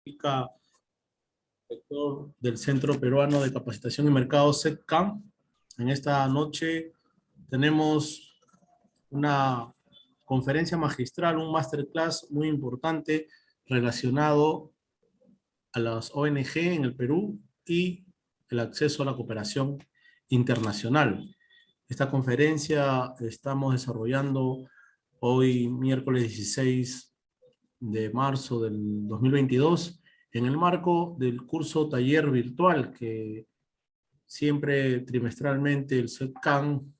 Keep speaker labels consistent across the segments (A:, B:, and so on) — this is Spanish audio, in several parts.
A: Director del Centro Peruano de Capacitación y Mercado CEPCAM. En esta noche tenemos una conferencia magistral, un masterclass muy importante relacionado a las ONG en el Perú y el acceso a la cooperación internacional. Esta conferencia estamos desarrollando hoy, miércoles 16 de marzo del 2022, en el marco del curso taller virtual que siempre trimestralmente el CEPCAM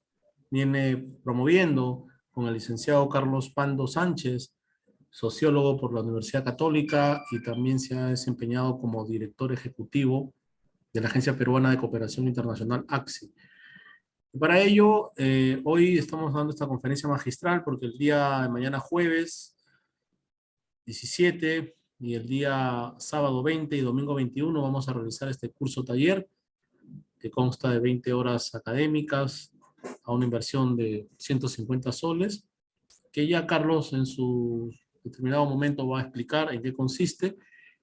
A: viene promoviendo con el licenciado Carlos Pando Sánchez, sociólogo por la Universidad Católica, y también se ha desempeñado como director ejecutivo de la Agencia Peruana de Cooperación Internacional, ACSI. Y para ello, hoy estamos dando esta conferencia magistral porque el día de mañana jueves 17 y el día sábado 20 y domingo 21 vamos a realizar este curso taller que consta de 20 horas académicas a una inversión de 150 soles, que ya Carlos en su determinado momento va a explicar en qué consiste.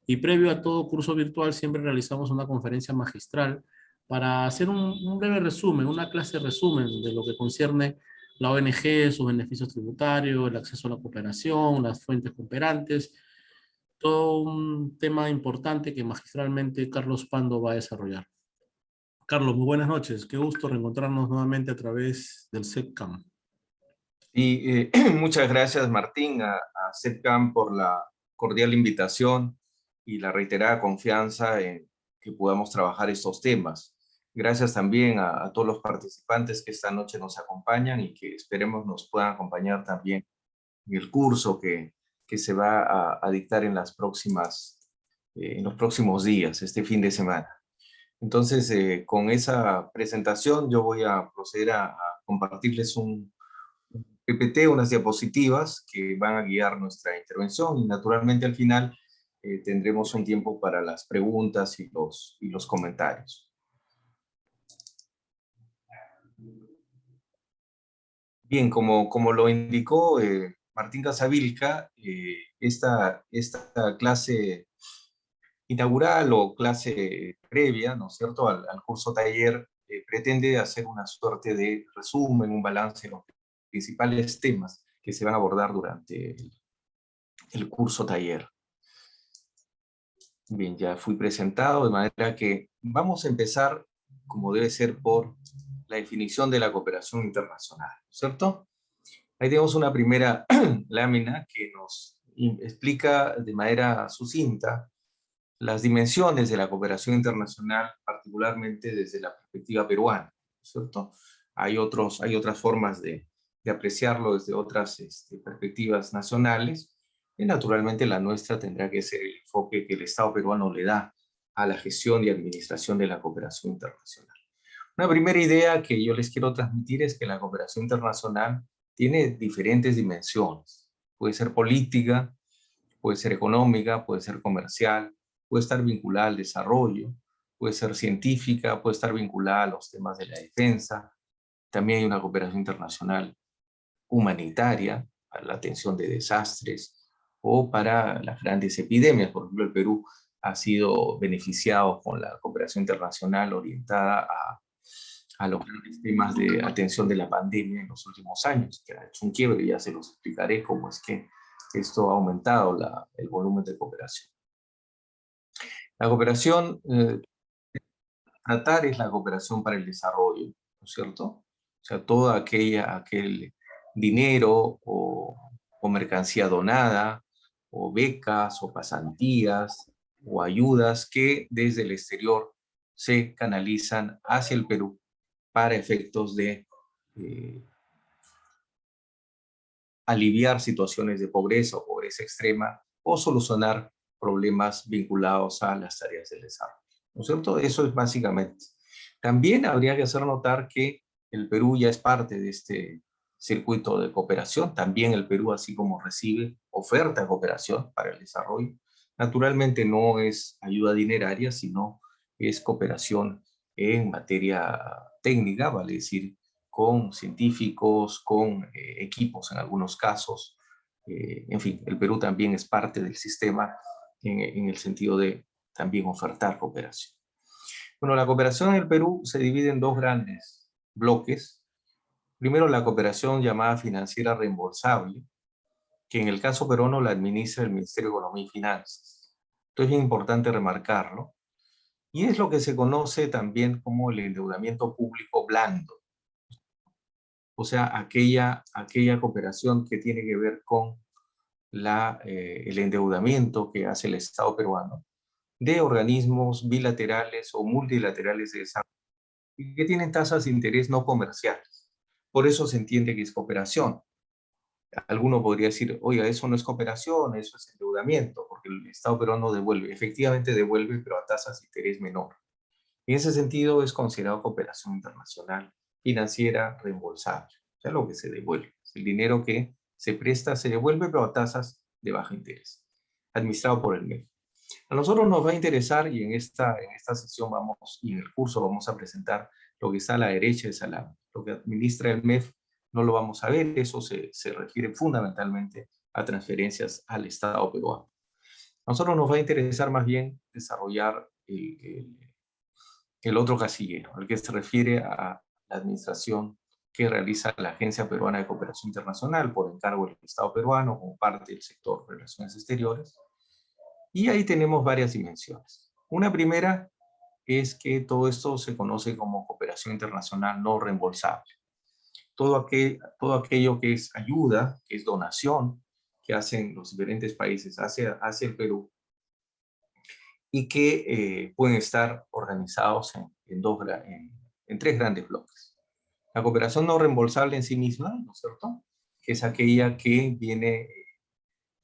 A: Y previo a todo curso virtual siempre realizamos una conferencia magistral para hacer un breve resumen, una clase resumen de lo que concierne la ONG, sus beneficios tributarios, el acceso a la cooperación, las fuentes cooperantes, todo un tema importante que magistralmente Carlos Pando va a desarrollar. Carlos, muy buenas noches. Qué gusto reencontrarnos nuevamente a través del CEPCAM.
B: Y muchas gracias, Martín, a CEPCAM por la cordial invitación y la reiterada confianza en que podamos trabajar estos temas. Gracias también a todos los participantes que esta noche nos acompañan y que esperemos nos puedan acompañar también en el curso que se va a dictar en los próximos días, este fin de semana. Entonces, con esa presentación yo voy a proceder a compartirles un PPT, unas diapositivas que van a guiar nuestra intervención, y naturalmente al final tendremos un tiempo para las preguntas y los comentarios. Bien, como lo indicó Martín Casavilca, esta clase inaugural o clase previa, ¿no es cierto?, al curso taller, pretende hacer una suerte de resumen, un balance de los principales temas que se van a abordar durante el curso taller. Bien, ya fui presentado, de manera que vamos a empezar, como debe ser, por la definición de la cooperación internacional, ¿cierto? Ahí tenemos una primera lámina que nos explica de manera sucinta las dimensiones de la cooperación internacional, particularmente desde la perspectiva peruana, ¿cierto? Hay otras formas de apreciarlo desde otras perspectivas nacionales, y naturalmente la nuestra tendrá que ser el enfoque que el Estado peruano le da a la gestión y administración de la cooperación internacional. Una primera idea que yo les quiero transmitir es que la cooperación internacional tiene diferentes dimensiones. Puede ser política, puede ser económica, puede ser comercial, puede estar vinculada al desarrollo, puede ser científica, puede estar vinculada a los temas de la defensa. También hay una cooperación internacional humanitaria para la atención de desastres o para las grandes epidemias. Por ejemplo, el Perú ha sido beneficiado con la cooperación internacional orientada a los grandes temas de atención de la pandemia en los últimos años, que ha hecho un quiebre, y ya se los explicaré cómo es que esto ha aumentado el volumen de cooperación. La cooperación tratar es la cooperación para el desarrollo, ¿no es cierto? O sea, todo aquel dinero o mercancía donada, o becas, o pasantías, o ayudas que desde el exterior se canalizan hacia el Perú para efectos de aliviar situaciones de pobreza o pobreza extrema, o solucionar problemas vinculados a las tareas del desarrollo, ¿no es cierto? Eso es básicamente. También habría que hacer notar que el Perú ya es parte de este circuito de cooperación. También el Perú, así como recibe oferta de cooperación para el desarrollo, naturalmente no es ayuda dineraria, sino es cooperación en materia técnica, vale decir, con científicos, con equipos en algunos casos. En fin, el Perú también es parte del sistema en el sentido de también ofertar cooperación. Bueno, la cooperación en el Perú se divide en dos grandes bloques. Primero, la cooperación llamada financiera reembolsable, que en el caso peruano la administra el Ministerio de Economía y Finanzas. Entonces es importante remarcarlo. Y es lo que se conoce también como el endeudamiento público blando. O sea, aquella cooperación que tiene que ver con el endeudamiento que hace el Estado peruano de organismos bilaterales o multilaterales de desarrollo y que tienen tasas de interés no comerciales. Por eso se entiende que es cooperación. Alguno podría decir, oiga, eso no es cooperación, eso es endeudamiento, porque el Estado peruano devuelve, efectivamente devuelve, pero a tasas de interés menor. En ese sentido es considerado cooperación internacional financiera reembolsable, o sea, lo que se devuelve. El dinero que se presta se devuelve, pero a tasas de bajo interés, administrado por el MEF. A nosotros nos va a interesar, y en esta sesión y en el curso vamos a presentar lo que está a la derecha de esa lámina. Lo que administra el MEF no lo vamos a ver, eso se refiere fundamentalmente a transferencias al Estado peruano. A nosotros nos va a interesar más bien desarrollar el otro casillero, al que se refiere a la administración que realiza la Agencia Peruana de Cooperación Internacional por encargo del Estado peruano como parte del sector de relaciones exteriores. Y ahí tenemos varias dimensiones. Una primera es que todo esto se conoce como cooperación internacional no reembolsable. Todo aquello que es ayuda, que es donación, que hacen los diferentes países hacia el Perú, y que pueden estar organizados en tres grandes bloques. La cooperación no reembolsable en sí misma, ¿no es cierto?, que es aquella que viene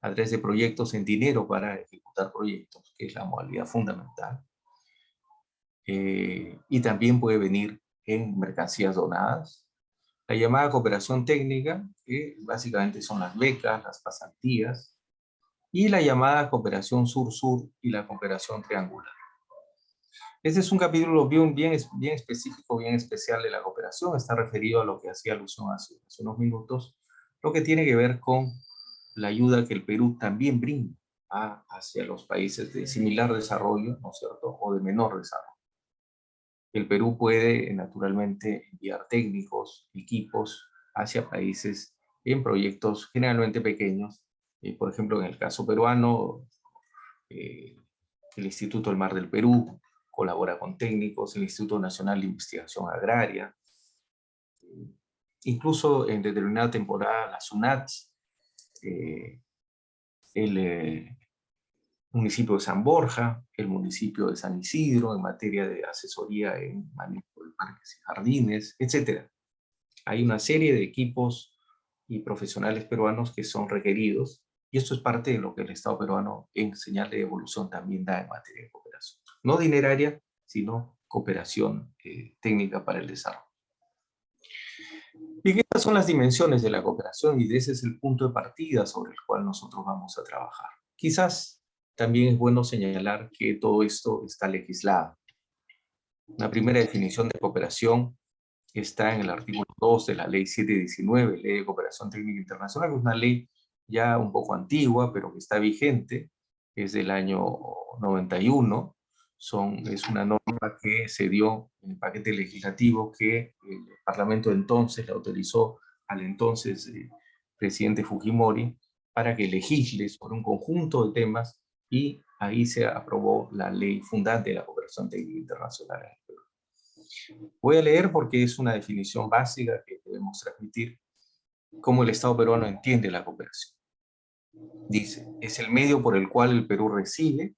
B: a través de proyectos en dinero para ejecutar proyectos, que es la modalidad fundamental. Y también puede venir en mercancías donadas. La llamada cooperación técnica, que básicamente son las becas, las pasantías, y la llamada cooperación sur-sur y la cooperación triangular. Este es un capítulo bien específico, bien especial de la cooperación. Está referido a lo que hacía alusión hace unos minutos, lo que tiene que ver con la ayuda que el Perú también brinda hacia los países de similar desarrollo, ¿no es cierto?, o de menor desarrollo. El Perú puede, naturalmente, enviar técnicos, equipos hacia países en proyectos generalmente pequeños. Por ejemplo, en el caso peruano, el Instituto del Mar del Perú colabora con técnicos, el Instituto Nacional de Investigación Agraria, incluso en determinada temporada la SUNAT, el municipio de San Borja, el municipio de San Isidro en materia de asesoría en manejo de parques y jardines, etc. Hay una serie de equipos y profesionales peruanos que son requeridos, y esto es parte de lo que el Estado peruano en señal de evolución también da en materia de cooperación. No dineraria, sino cooperación técnica para el desarrollo. Bien, estas son las dimensiones de la cooperación y ese es el punto de partida sobre el cual nosotros vamos a trabajar. Quizás también es bueno señalar que todo esto está legislado. La primera definición de cooperación está en el artículo 2 de la Ley 719, Ley de Cooperación Técnica Internacional, que es una ley ya un poco antigua, pero que está vigente, es del año 91. Es una norma que se dio en el paquete legislativo que el Parlamento de entonces le autorizó al entonces presidente Fujimori para que legisle sobre un conjunto de temas, y ahí se aprobó la ley fundante de la cooperación técnica internacional en el Perú. Voy a leer porque es una definición básica que debemos transmitir cómo el Estado peruano entiende la cooperación. Dice, es el medio por el cual el Perú recibe,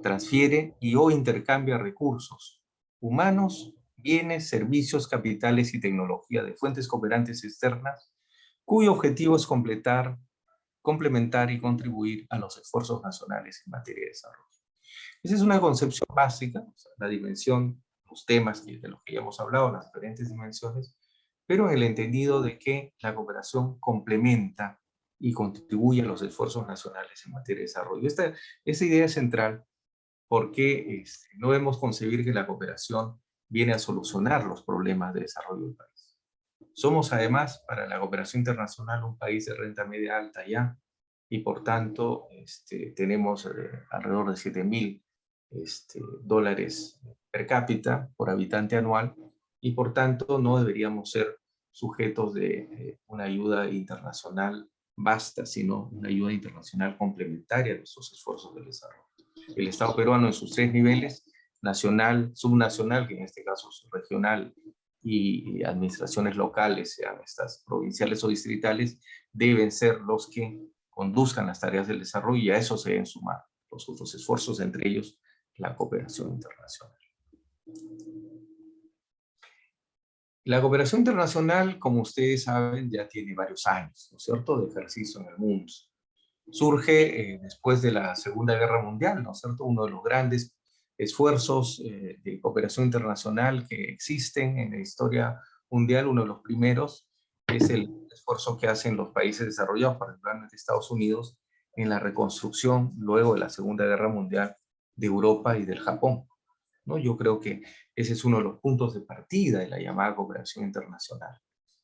B: transfiere y o intercambia recursos humanos, bienes, servicios, capitales y tecnología de fuentes cooperantes externas, cuyo objetivo es complementar y contribuir a los esfuerzos nacionales en materia de desarrollo. Esa es una concepción básica, o sea, la dimensión, los temas de los que ya hemos hablado, las diferentes dimensiones, pero en el entendido de que la cooperación complementa y contribuye a los esfuerzos nacionales en materia de desarrollo. Esta idea es central porque no debemos concebir que la cooperación viene a solucionar los problemas de desarrollo del país. Somos además, para la cooperación internacional, un país de renta media alta ya, y por tanto tenemos alrededor de 7.000 dólares per cápita por habitante anual, y por tanto no deberíamos ser sujetos de una ayuda internacional basta, sino una ayuda internacional complementaria a nuestros esfuerzos de desarrollo. El Estado peruano en sus 3 niveles, nacional, subnacional, que en este caso es regional, y administraciones locales, sean estas provinciales o distritales, deben ser los que conduzcan las tareas del desarrollo, y a eso se deben sumar los otros esfuerzos, entre ellos la cooperación internacional. La cooperación internacional, como ustedes saben, ya tiene varios años, ¿no es cierto?, de ejercicio en el mundo. Surge después de la Segunda Guerra Mundial, ¿no es cierto?, uno de los grandes esfuerzos de cooperación internacional que existen en la historia mundial. Uno de los primeros es el esfuerzo que hacen los países desarrollados, particularmente Estados Unidos, en la reconstrucción luego de la Segunda Guerra Mundial de Europa y del Japón, ¿no? Yo creo que ese es uno de los puntos de partida de la llamada cooperación internacional.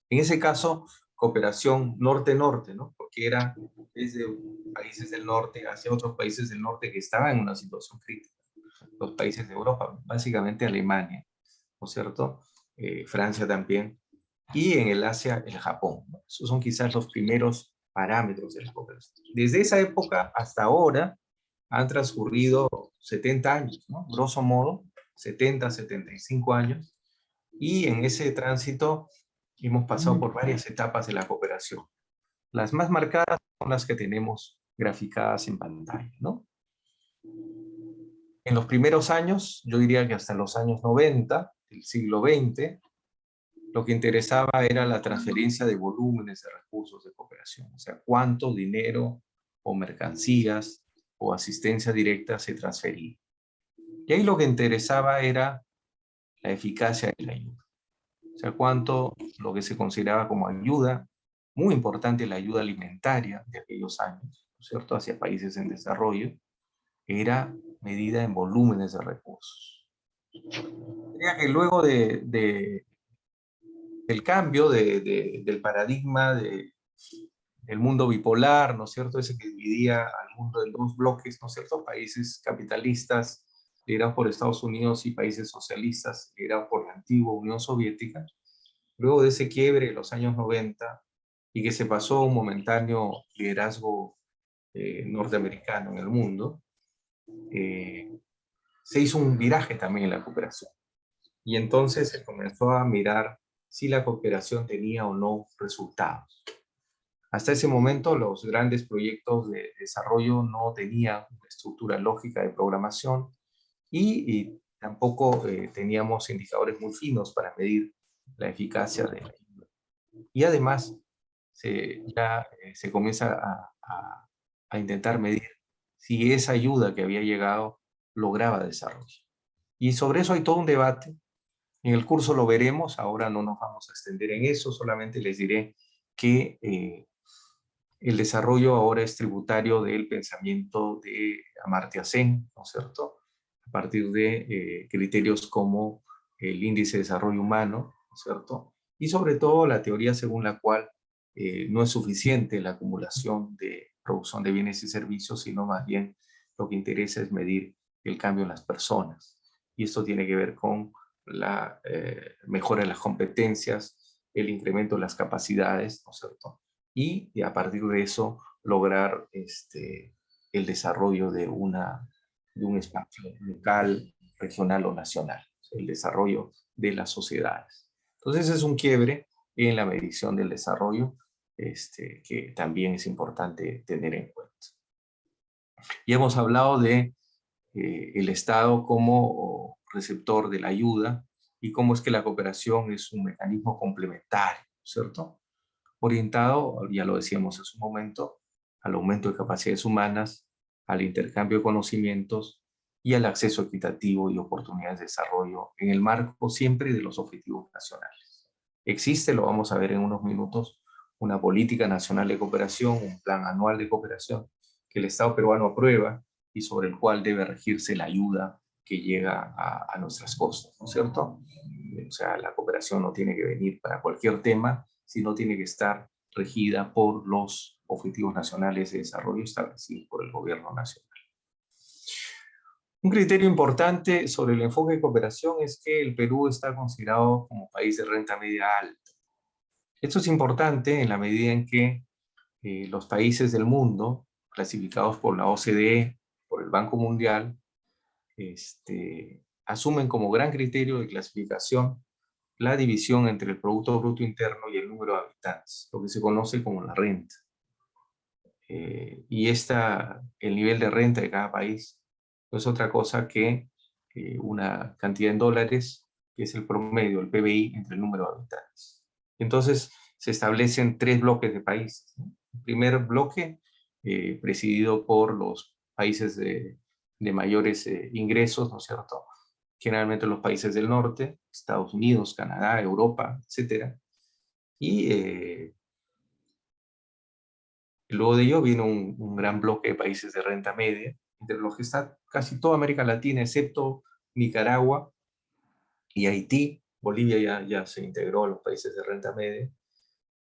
B: En ese caso, cooperación norte-norte, ¿no? Porque era desde países del norte hacia otros países del norte que estaban en una situación crítica. Los países de Europa, básicamente Alemania, ¿no es cierto? Francia también. Y en el Asia, el Japón, ¿no? Esos son quizás los primeros parámetros de la cooperación. Desde esa época hasta ahora han transcurrido 70 años, ¿no? Grosso modo, 70, 75 años. Y en ese tránsito hemos pasado por varias etapas de la cooperación. Las más marcadas son las que tenemos graficadas en pantalla, ¿no? En los primeros años, yo diría que hasta los años 90 del siglo XX, lo que interesaba era la transferencia de volúmenes de recursos de cooperación, o sea, cuánto dinero o mercancías o asistencia directa se transfería. Y ahí lo que interesaba era la eficacia de la ayuda. O sea, cuánto lo que se consideraba como ayuda, muy importante la ayuda alimentaria de aquellos años, ¿no es cierto?, hacia países en desarrollo, era medida en volúmenes de recursos. Diría que luego del cambio del paradigma del mundo bipolar, ¿no es cierto?, ese que dividía al mundo en dos bloques, ¿no es cierto?, países capitalistas liderados por Estados Unidos y países socialistas liderados por la antigua Unión Soviética. Luego de ese quiebre en los años 90 y que se pasó a un momentáneo liderazgo norteamericano en el mundo, se hizo un viraje también en la cooperación. Y entonces se comenzó a mirar si la cooperación tenía o no resultados. Hasta ese momento los grandes proyectos de desarrollo no tenían una estructura lógica de programación y tampoco teníamos indicadores muy finos para medir la eficacia de la ayuda. Y además se comienza a intentar medir si esa ayuda que había llegado lograba desarrollo. Y sobre eso hay todo un debate. En el curso lo veremos, ahora no nos vamos a extender en eso, solamente les diré que el desarrollo ahora es tributario del pensamiento de Amartya Sen, ¿no es cierto?, a partir de criterios como el índice de desarrollo humano, ¿no es cierto?, y sobre todo la teoría según la cual no es suficiente la acumulación de producción de bienes y servicios, sino más bien lo que interesa es medir el cambio en las personas. Y esto tiene que ver con la mejora de las competencias, el incremento de las capacidades, ¿no es cierto?, y a partir de eso lograr el desarrollo de un espacio local, regional o nacional, el desarrollo de las sociedades. Entonces es un quiebre en la medición del desarrollo que también es importante tener en cuenta. Y hemos hablado de el Estado como receptor de la ayuda y cómo es que la cooperación es un mecanismo complementario, ¿cierto?, orientado, ya lo decíamos hace un momento, al aumento de capacidades humanas, al intercambio de conocimientos y al acceso equitativo y oportunidades de desarrollo en el marco siempre de los objetivos nacionales. Existe, lo vamos a ver en unos minutos, una política nacional de cooperación, un plan anual de cooperación que el Estado peruano aprueba y sobre el cual debe regirse la ayuda que llega a nuestras costas, ¿no es cierto? O sea, la cooperación no tiene que venir para cualquier tema, sino tiene que estar regida por los objetivos nacionales de desarrollo establecidos por el gobierno nacional. Un criterio importante sobre el enfoque de cooperación es que el Perú está considerado como país de renta media alta. Esto es importante en la medida en que los países del mundo, clasificados por la OCDE, por el Banco Mundial, asumen como gran criterio de clasificación la división entre el Producto Bruto Interno y el número de habitantes, lo que se conoce como la renta. Y el nivel de renta de cada país no es otra cosa que una cantidad en dólares, que es el promedio, el PBI, entre el número de habitantes. Entonces, se establecen 3 bloques de países, ¿no? El primer bloque, presidido por los países de mayores ingresos, ¿no es cierto? Generalmente los países del norte, Estados Unidos, Canadá, Europa, etc. Y luego de ello viene un gran bloque de países de renta media, entre los que está casi toda América Latina, excepto Nicaragua y Haití. Bolivia ya se integró a los países de renta media.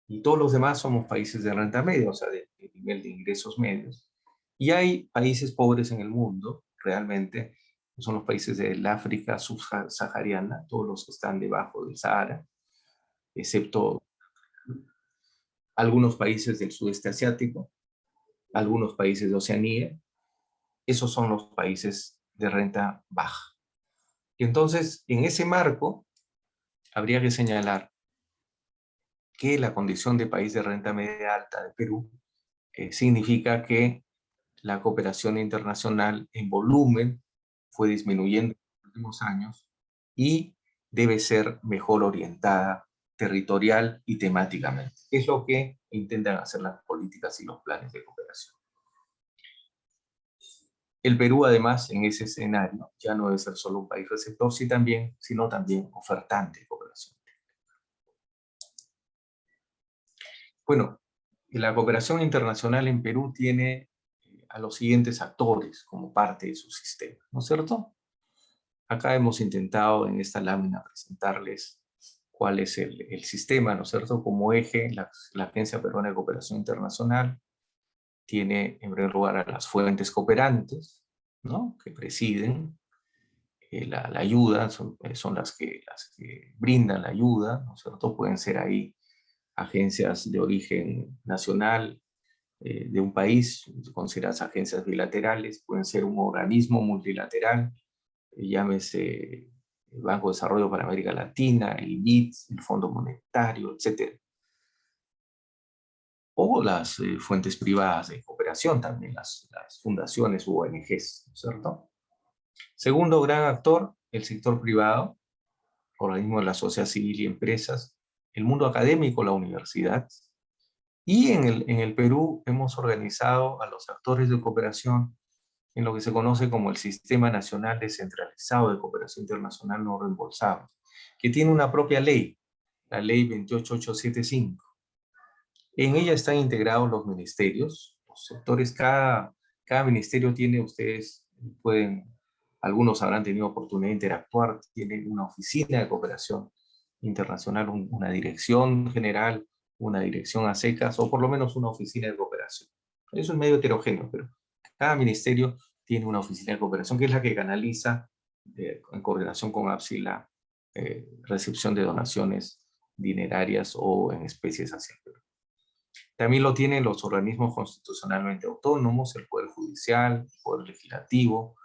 B: Y todos los demás somos países de renta media, o sea, de nivel de ingresos medios. Y hay países pobres en el mundo, realmente, son los países del África subsahariana, todos los que están debajo del Sahara, excepto algunos países del sudeste asiático, algunos países de Oceanía. Esos son los países de renta baja. Y entonces, en ese marco, habría que señalar que la condición de país de renta media alta de Perú significa que la cooperación internacional en volumen fue disminuyendo en los últimos años y debe ser mejor orientada territorial y temáticamente. Es lo que intentan hacer las políticas y los planes de cooperación. El Perú, además, en ese escenario, ya no debe ser solo un país receptor, sino también ofertante de cooperación. Bueno, la cooperación internacional en Perú tiene a los siguientes actores como parte de su sistema, ¿no es cierto? Acá hemos intentado en esta lámina presentarles cuál es el sistema, ¿no es cierto? Como eje, la Agencia Peruana de Cooperación Internacional tiene en primer lugar a las fuentes cooperantes, ¿no? Que presiden la ayuda, son las que brindan la ayuda, ¿no es cierto? Pueden ser ahí agencias de origen nacional de un país, consideradas agencias bilaterales, pueden ser un organismo multilateral, llámese el Banco de Desarrollo para América Latina, el BID, el Fondo Monetario, etc. O las fuentes privadas de cooperación también, las fundaciones u ONGs, ¿cierto? Segundo gran actor, el sector privado, organismos de la sociedad civil y empresas, el mundo académico, la universidad. Y en el Perú hemos organizado a los actores de cooperación en lo que se conoce como el Sistema Nacional Descentralizado de Cooperación Internacional No Reembolsable, que tiene una propia ley, la Ley 28875. En ella están integrados los ministerios, los sectores, cada ministerio tiene, algunos habrán tenido oportunidad de interactuar, tiene una oficina de cooperación internacional, una dirección general, una dirección a secas, o por lo menos una oficina de cooperación. Eso es medio heterogéneo, pero cada ministerio tiene una oficina de cooperación que es la que canaliza, en coordinación con APSI, la recepción de donaciones dinerarias o en especies hacia el Perú. También lo tienen los organismos constitucionalmente autónomos, el Poder Judicial, el Poder Legislativo,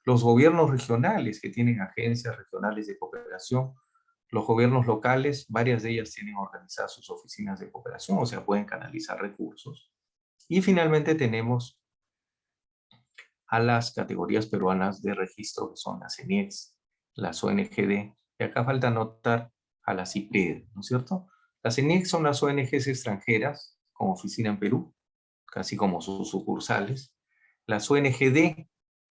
B: los gobiernos regionales que tienen agencias regionales de cooperación, los gobiernos locales, varias de ellas tienen organizadas sus oficinas de cooperación, o sea, pueden canalizar recursos. Y finalmente tenemos a las categorías peruanas de registro, que son las CENIEX, las ONGD, y acá falta anotar a las IPRED, ¿no es cierto? Las CENIEX son las ONGs extranjeras con oficina en Perú, casi como sus sucursales. Las ONGD,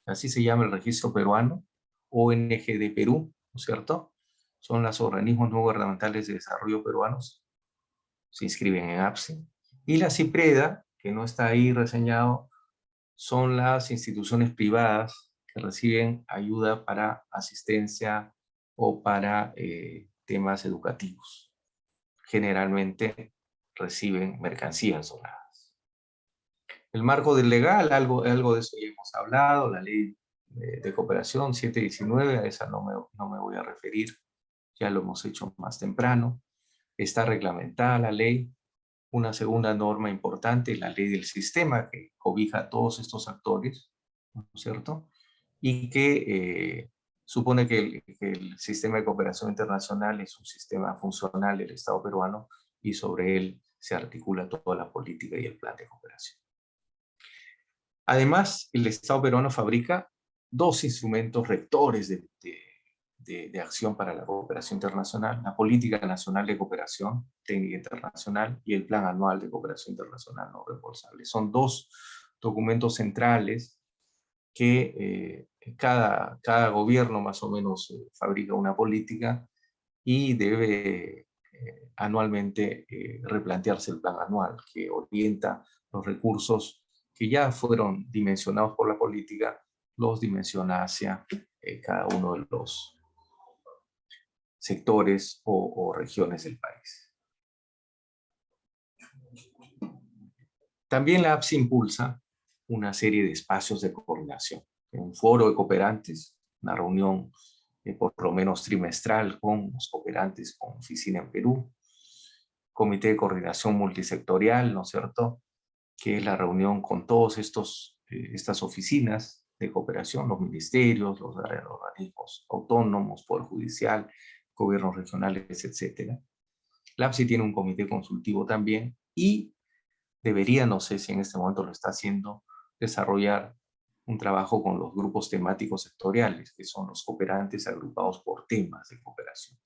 B: así se llama el registro peruano, ONGD Perú, ¿no es cierto? Son los organismos no gubernamentales de desarrollo peruanos, se inscriben en APSI. Y la CIPREDA, que no está ahí reseñado, son las instituciones privadas que reciben ayuda para asistencia o para temas educativos. Generalmente reciben mercancías donadas. El marco del legal, algo de eso ya hemos hablado, la ley de cooperación 719, a esa no me voy a referir, ya lo hemos hecho más temprano. Está reglamentada la ley. Una segunda norma importante, la ley del sistema, que cobija a todos estos actores, ¿no es cierto? Y que supone que el sistema de cooperación internacional es un sistema funcional del Estado peruano y sobre él se articula toda la política y el plan de cooperación. Además, el Estado peruano fabrica dos instrumentos rectores de acción para la cooperación internacional: la Política Nacional de Cooperación Técnica Internacional y el Plan Anual de Cooperación Internacional No Reembolsable. Son dos documentos centrales que cada gobierno más o menos fabrica una política y debe anualmente replantearse el plan anual que orienta los recursos que ya fueron dimensionados por la política, los dimensiona hacia cada uno de los sectores o regiones del país. También la APSI impulsa una serie de espacios de coordinación. Un foro de cooperantes, una reunión por lo menos trimestral con los cooperantes con oficina en Perú, comité de coordinación multisectorial, ¿no es cierto?, que es la reunión con todos estas oficinas de cooperación, los ministerios, los organismos autónomos, Poder Judicial, gobiernos regionales, etc. La APSI tiene un comité consultivo también y debería, no sé si en este momento lo está haciendo, desarrollar un trabajo con los grupos temáticos sectoriales, que son los cooperantes agrupados por temas de cooperación.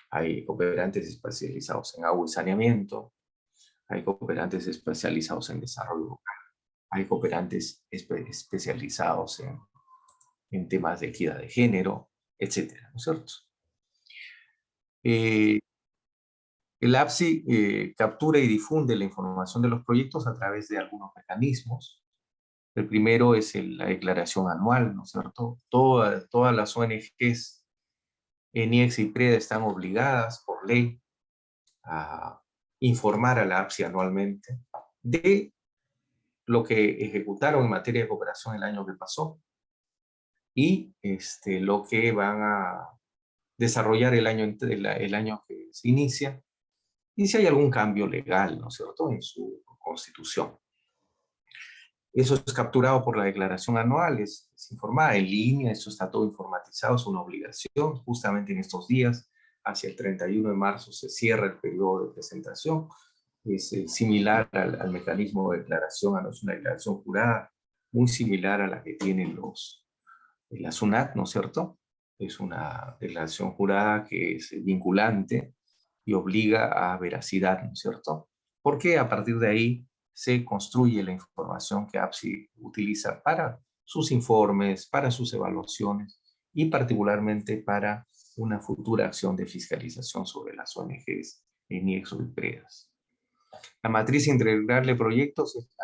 B: Hay cooperantes especializados en agua y saneamiento, hay cooperantes especializados en desarrollo local, hay cooperantes especializados en temas de equidad de género, etcétera, ¿no es cierto? El APSI captura y difunde la información de los proyectos a través de algunos mecanismos. El primero es la declaración anual, ¿no es cierto? Todas las ONGs, ENIEX y PREDA están obligadas por ley a informar a la APSI anualmente de lo que ejecutaron en materia de cooperación el año que pasó y lo que van a desarrollar el año que se inicia, y si hay algún cambio legal, ¿no es cierto?, en su constitución. Eso es capturado por la declaración anual, es informada en línea, eso está todo informatizado, es una obligación. Justamente en estos días, hacia el 31 de marzo, se cierra el periodo de presentación. Es similar al mecanismo de declaración, es una declaración jurada, muy similar a la que tienen la SUNAT, ¿no es cierto? Es una declaración jurada que es vinculante y obliga a veracidad, ¿no es cierto? Porque a partir de ahí se construye la información que APSI utiliza para sus informes, para sus evaluaciones y particularmente para una futura acción de fiscalización sobre las ONGs, ENIEX y PREDAS. La matriz integral de proyectos es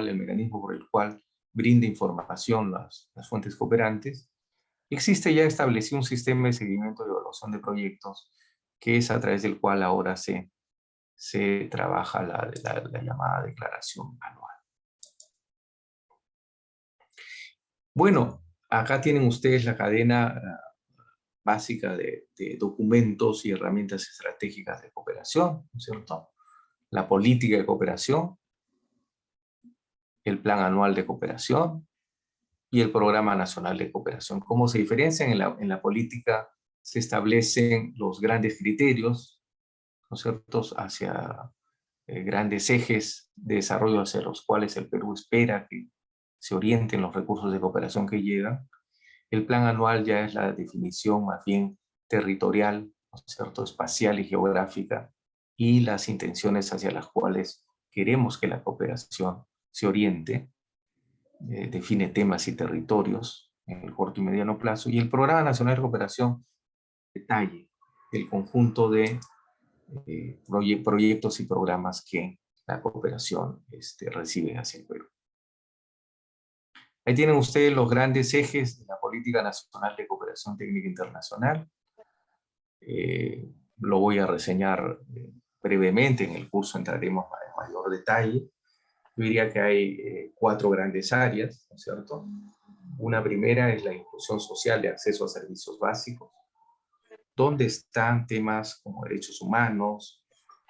B: el mecanismo por el cual brinda información las fuentes cooperantes. Existe ya establecido un sistema de seguimiento y evaluación de proyectos que es a través del cual ahora se trabaja la llamada declaración anual. Bueno, acá tienen ustedes la cadena básica de documentos y herramientas estratégicas de cooperación, ¿no es cierto? La política de cooperación, el plan anual de cooperación y el programa nacional de cooperación. ¿Cómo se diferencian? En la política se establecen los grandes criterios, ¿no es cierto?, hacia grandes ejes de desarrollo hacia los cuales el Perú espera que se orienten los recursos de cooperación que llegan. El plan anual ya es la definición más bien territorial, ¿no es cierto?, espacial y geográfica, y las intenciones hacia las cuales queremos que la cooperación se oriente. Define temas y territorios en el corto y mediano plazo. Y el Programa Nacional de Cooperación detalle el conjunto de proyectos y programas que la cooperación recibe hacia el Perú. Ahí tienen ustedes los grandes ejes de la Política Nacional de Cooperación Técnica Internacional. Lo voy a reseñar brevemente, en el curso entraremos en mayor detalle. Yo diría que hay 4 grandes áreas, ¿no es cierto? Una primera es la inclusión social de acceso a servicios básicos, donde están temas como derechos humanos,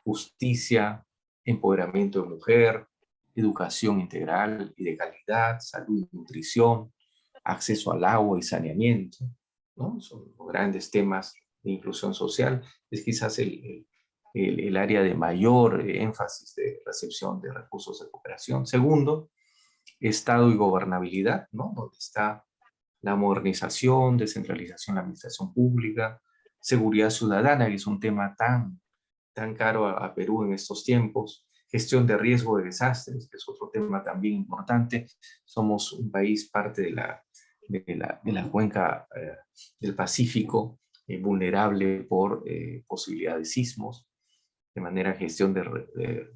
B: justicia, empoderamiento de mujer, educación integral y de calidad, salud y nutrición, acceso al agua y saneamiento, ¿no? Son los grandes temas de inclusión social. Es quizás el área de mayor énfasis de recepción de recursos de cooperación. Segundo, Estado y gobernabilidad, ¿no? Donde está la modernización, descentralización de la administración pública, seguridad ciudadana, que es un tema tan caro a Perú en estos tiempos, gestión de riesgo de desastres, que es otro tema también importante. Somos un país parte de la cuenca del Pacífico, vulnerable por posibilidad de sismos, de manera gestión de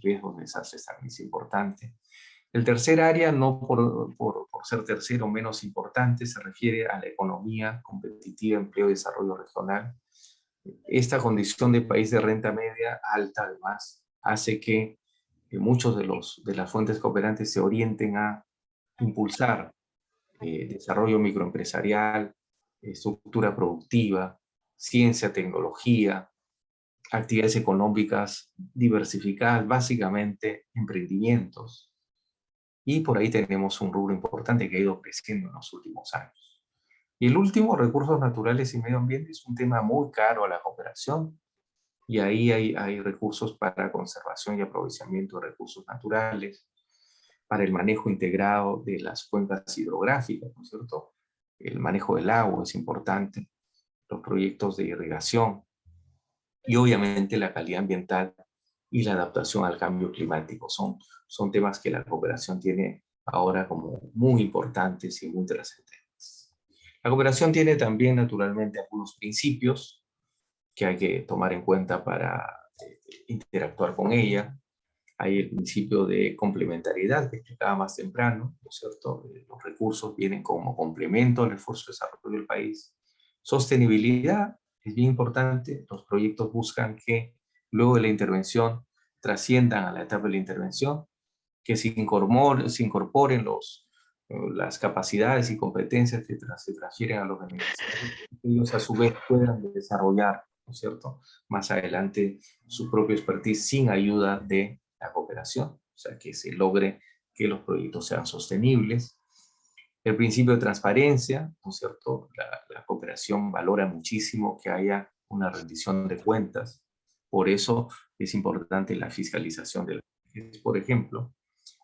B: riesgos de desastres también es importante. El tercer área, no por ser tercero menos importante, se refiere a la economía competitiva, empleo y desarrollo regional. Esta condición de país de renta media alta, además, hace que muchos de las fuentes cooperantes se orienten a impulsar desarrollo microempresarial, estructura productiva, ciencia, tecnología, actividades económicas diversificadas, básicamente emprendimientos. Y por ahí tenemos un rubro importante que ha ido creciendo en los últimos años. Y el último, recursos naturales y medio ambiente, es un tema muy caro a la cooperación. Y ahí hay recursos para conservación y aprovechamiento de recursos naturales, para el manejo integrado de las cuencas hidrográficas, ¿no es cierto? El manejo del agua es importante, los proyectos de irrigación y obviamente la calidad ambiental y la adaptación al cambio climático. Son temas que la cooperación tiene ahora como muy importantes y muy trascendentes. La cooperación tiene también naturalmente algunos principios que hay que tomar en cuenta para interactuar con ella. Hay el principio de complementariedad que explicaba más temprano, ¿no es cierto? Los recursos vienen como complemento al esfuerzo de desarrollo del país. Sostenibilidad es bien importante. Los proyectos buscan que luego de la intervención trasciendan a la etapa de la intervención, que se incorporen las capacidades y competencias que se transfieren a los beneficiarios, que ellos a su vez puedan desarrollar, ¿no es cierto?, más adelante su propio expertise sin ayuda de la cooperación, o sea, que se logre que los proyectos sean sostenibles. El principio de transparencia, ¿no es cierto? La cooperación valora muchísimo que haya una rendición de cuentas, por eso es importante la fiscalización de las, por ejemplo,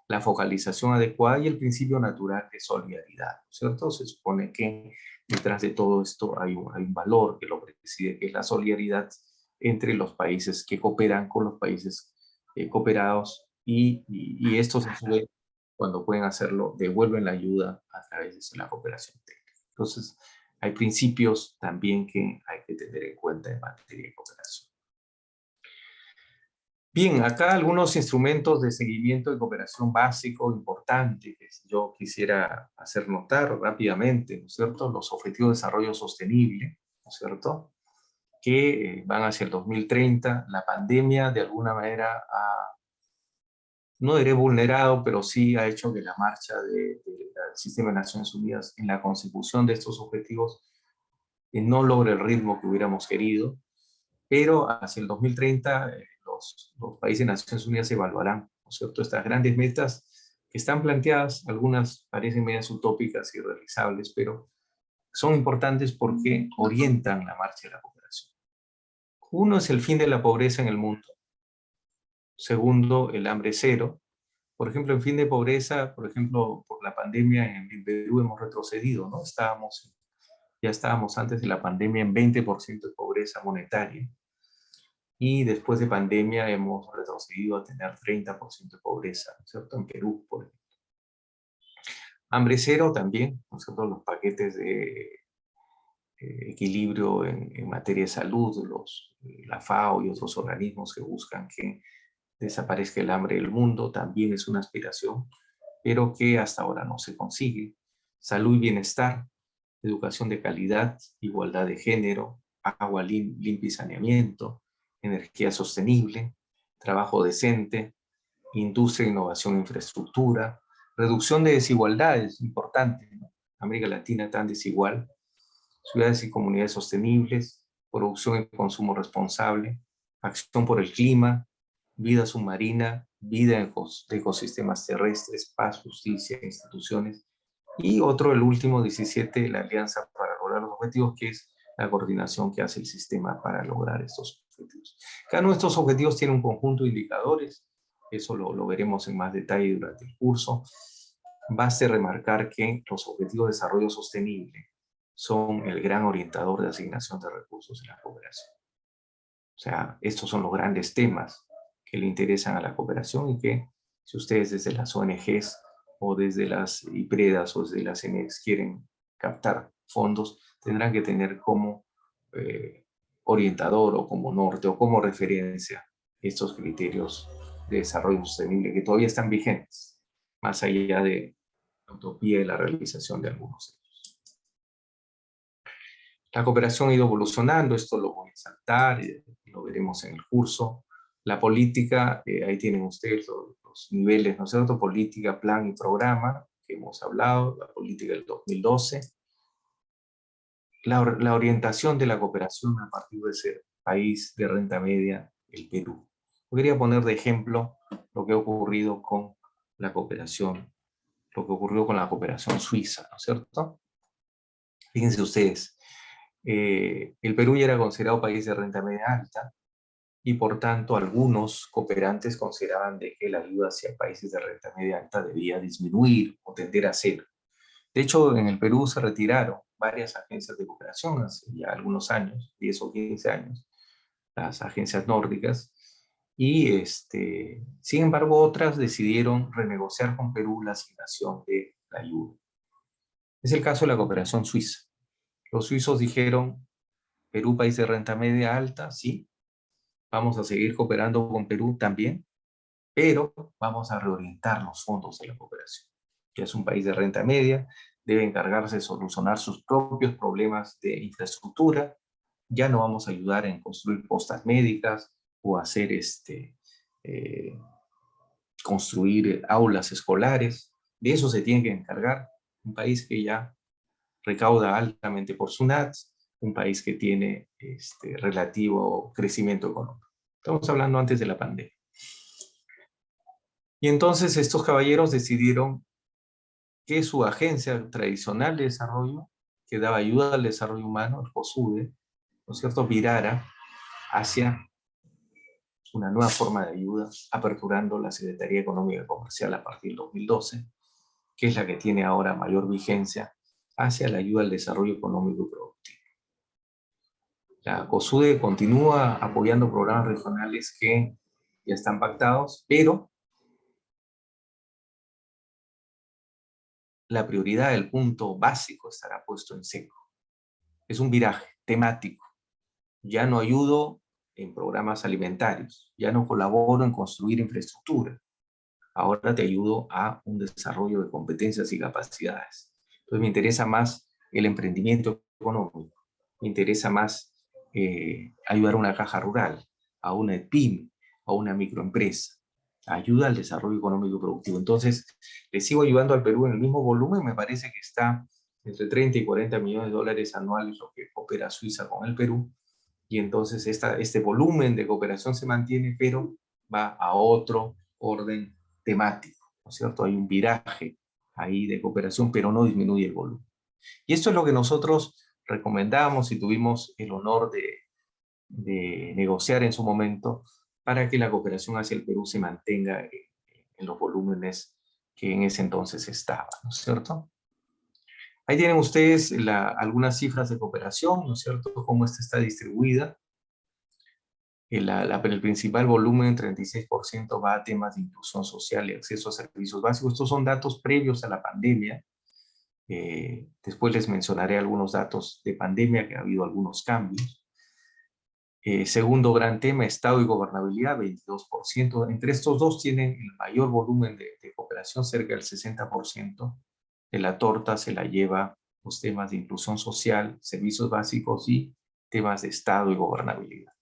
B: la focalización adecuada y el principio natural de solidaridad, ¿no es cierto? Se supone que detrás de todo esto hay un valor que lo preside, que es la solidaridad entre los países que cooperan con los países cooperados y estos, a su vez, cuando pueden hacerlo, devuelven la ayuda a través de la cooperación técnica. Entonces, hay principios también que hay que tener en cuenta en materia de cooperación. Bien, acá algunos instrumentos de seguimiento de cooperación básico importante que yo quisiera hacer notar rápidamente, ¿no es cierto? Los Objetivos de Desarrollo Sostenible, ¿no es cierto?, que van hacia el 2030. La pandemia de alguna manera no diré vulnerado, pero sí ha hecho que la marcha del sistema de Naciones Unidas en la consecución de estos objetivos no logre el ritmo que hubiéramos querido, pero hacia el 2030 los países de Naciones Unidas evaluarán, ¿no es cierto?, estas grandes metas que están planteadas. Algunas parecen medias utópicas y irrealizables, pero son importantes porque orientan la marcha de la cooperación. Uno es el fin de la pobreza en el mundo. Segundo, el hambre cero. Por ejemplo, en fin de pobreza, por ejemplo, por la pandemia en Perú hemos retrocedido, ¿no? Ya estábamos antes de la pandemia en 20% de pobreza monetaria. Y después de pandemia hemos retrocedido a tener 30% de pobreza, ¿no es cierto?, en Perú, por ejemplo. Hambre cero también, ¿no es cierto?, los paquetes de equilibrio en materia de salud, la FAO y otros organismos que buscan que desaparezca el hambre del mundo, también es una aspiración, pero que hasta ahora no se consigue. Salud y bienestar, educación de calidad, igualdad de género, agua limpia y saneamiento, energía sostenible, trabajo decente, industria, innovación, infraestructura, reducción de desigualdades, importante, ¿no? América Latina tan desigual, ciudades y comunidades sostenibles, producción y consumo responsable, acción por el clima, vida submarina, vida de ecosistemas terrestres, paz, justicia, instituciones. Y otro, el último, 17, la alianza para lograr los objetivos, que es la coordinación que hace el sistema para lograr estos objetivos. Cada uno de estos objetivos tiene un conjunto de indicadores, eso lo veremos en más detalle durante el curso. Baste remarcar que los objetivos de desarrollo sostenible son el gran orientador de asignación de recursos en la cooperación. O sea, estos son los grandes temas que le interesan a la cooperación y que, si ustedes desde las ONGs o desde las IPREDAS o desde las CNES quieren captar fondos, tendrán que tener como orientador o como norte o como referencia estos criterios de desarrollo sostenible que todavía están vigentes, más allá de la utopía y la realización de algunos de ellos. La cooperación ha ido evolucionando, esto lo voy a saltar, lo veremos en el curso. La política, ahí tienen ustedes los niveles, ¿no es cierto? Política, plan y programa, que hemos hablado, la política del 2012. La orientación de la cooperación a partir de ese país de renta media, el Perú. Yo quería poner de ejemplo lo que ha ocurrido con la cooperación, lo que ocurrió con la cooperación suiza, ¿no es cierto? Fíjense ustedes, el Perú ya era considerado país de renta media alta y por tanto algunos cooperantes consideraban de que la ayuda hacia países de renta media alta debía disminuir o tender a cero. De hecho, en el Perú se retiraron varias agencias de cooperación hace ya algunos años, 10 o 15 años, las agencias nórdicas, y sin embargo otras decidieron renegociar con Perú la asignación de la ayuda. Es el caso de la cooperación suiza. Los suizos dijeron, Perú, país de renta media alta, sí, vamos a seguir cooperando con Perú también, pero vamos a reorientar los fondos de la cooperación. Que es un país de renta media, debe encargarse de solucionar sus propios problemas de infraestructura, ya no vamos a ayudar en construir postas médicas o hacer construir aulas escolares, de eso se tiene que encargar un país que ya recauda altamente por SUNATS, un país que tiene relativo crecimiento económico. Estamos hablando antes de la pandemia. Y entonces estos caballeros decidieron que su agencia tradicional de desarrollo, que daba ayuda al desarrollo humano, el COSUDE, ¿no es cierto?, virara hacia una nueva forma de ayuda, aperturando la Secretaría Económica y Comercial a partir del 2012, que es la que tiene ahora mayor vigencia, hacia la ayuda al desarrollo económico y productivo. La COSUDE continúa apoyando programas regionales que ya están pactados, pero la prioridad del punto básico estará puesto en seco. Es un viraje temático. Ya no ayudo en programas alimentarios, ya no colaboro en construir infraestructura. Ahora te ayudo a un desarrollo de competencias y capacidades. Entonces me interesa más el emprendimiento económico, me interesa más ayudar a una caja rural, a una pyme, a una microempresa. Ayuda al desarrollo económico y productivo. Entonces, le sigo ayudando al Perú en el mismo volumen, me parece que está entre 30 y 40 millones de dólares anuales lo que coopera Suiza con el Perú, y entonces este volumen de cooperación se mantiene, pero va a otro orden temático, ¿no es cierto? Hay un viraje ahí de cooperación, pero no disminuye el volumen. Y esto es lo que nosotros recomendamos y tuvimos el honor de negociar en su momento para que la cooperación hacia el Perú se mantenga en los volúmenes que en ese entonces estaba, ¿no es cierto? Ahí tienen ustedes algunas cifras de cooperación, ¿no es cierto? Cómo esta está distribuida. El principal volumen, 36%, va a temas de inclusión social y acceso a servicios básicos. Estos son datos previos a la pandemia. Después les mencionaré algunos datos de pandemia, que ha habido algunos cambios. Segundo gran tema, Estado y gobernabilidad, 22%. Entre estos dos tienen el mayor volumen de cooperación, cerca del 60% de la torta se la lleva los temas de inclusión social, servicios básicos y temas de Estado y gobernabilidad.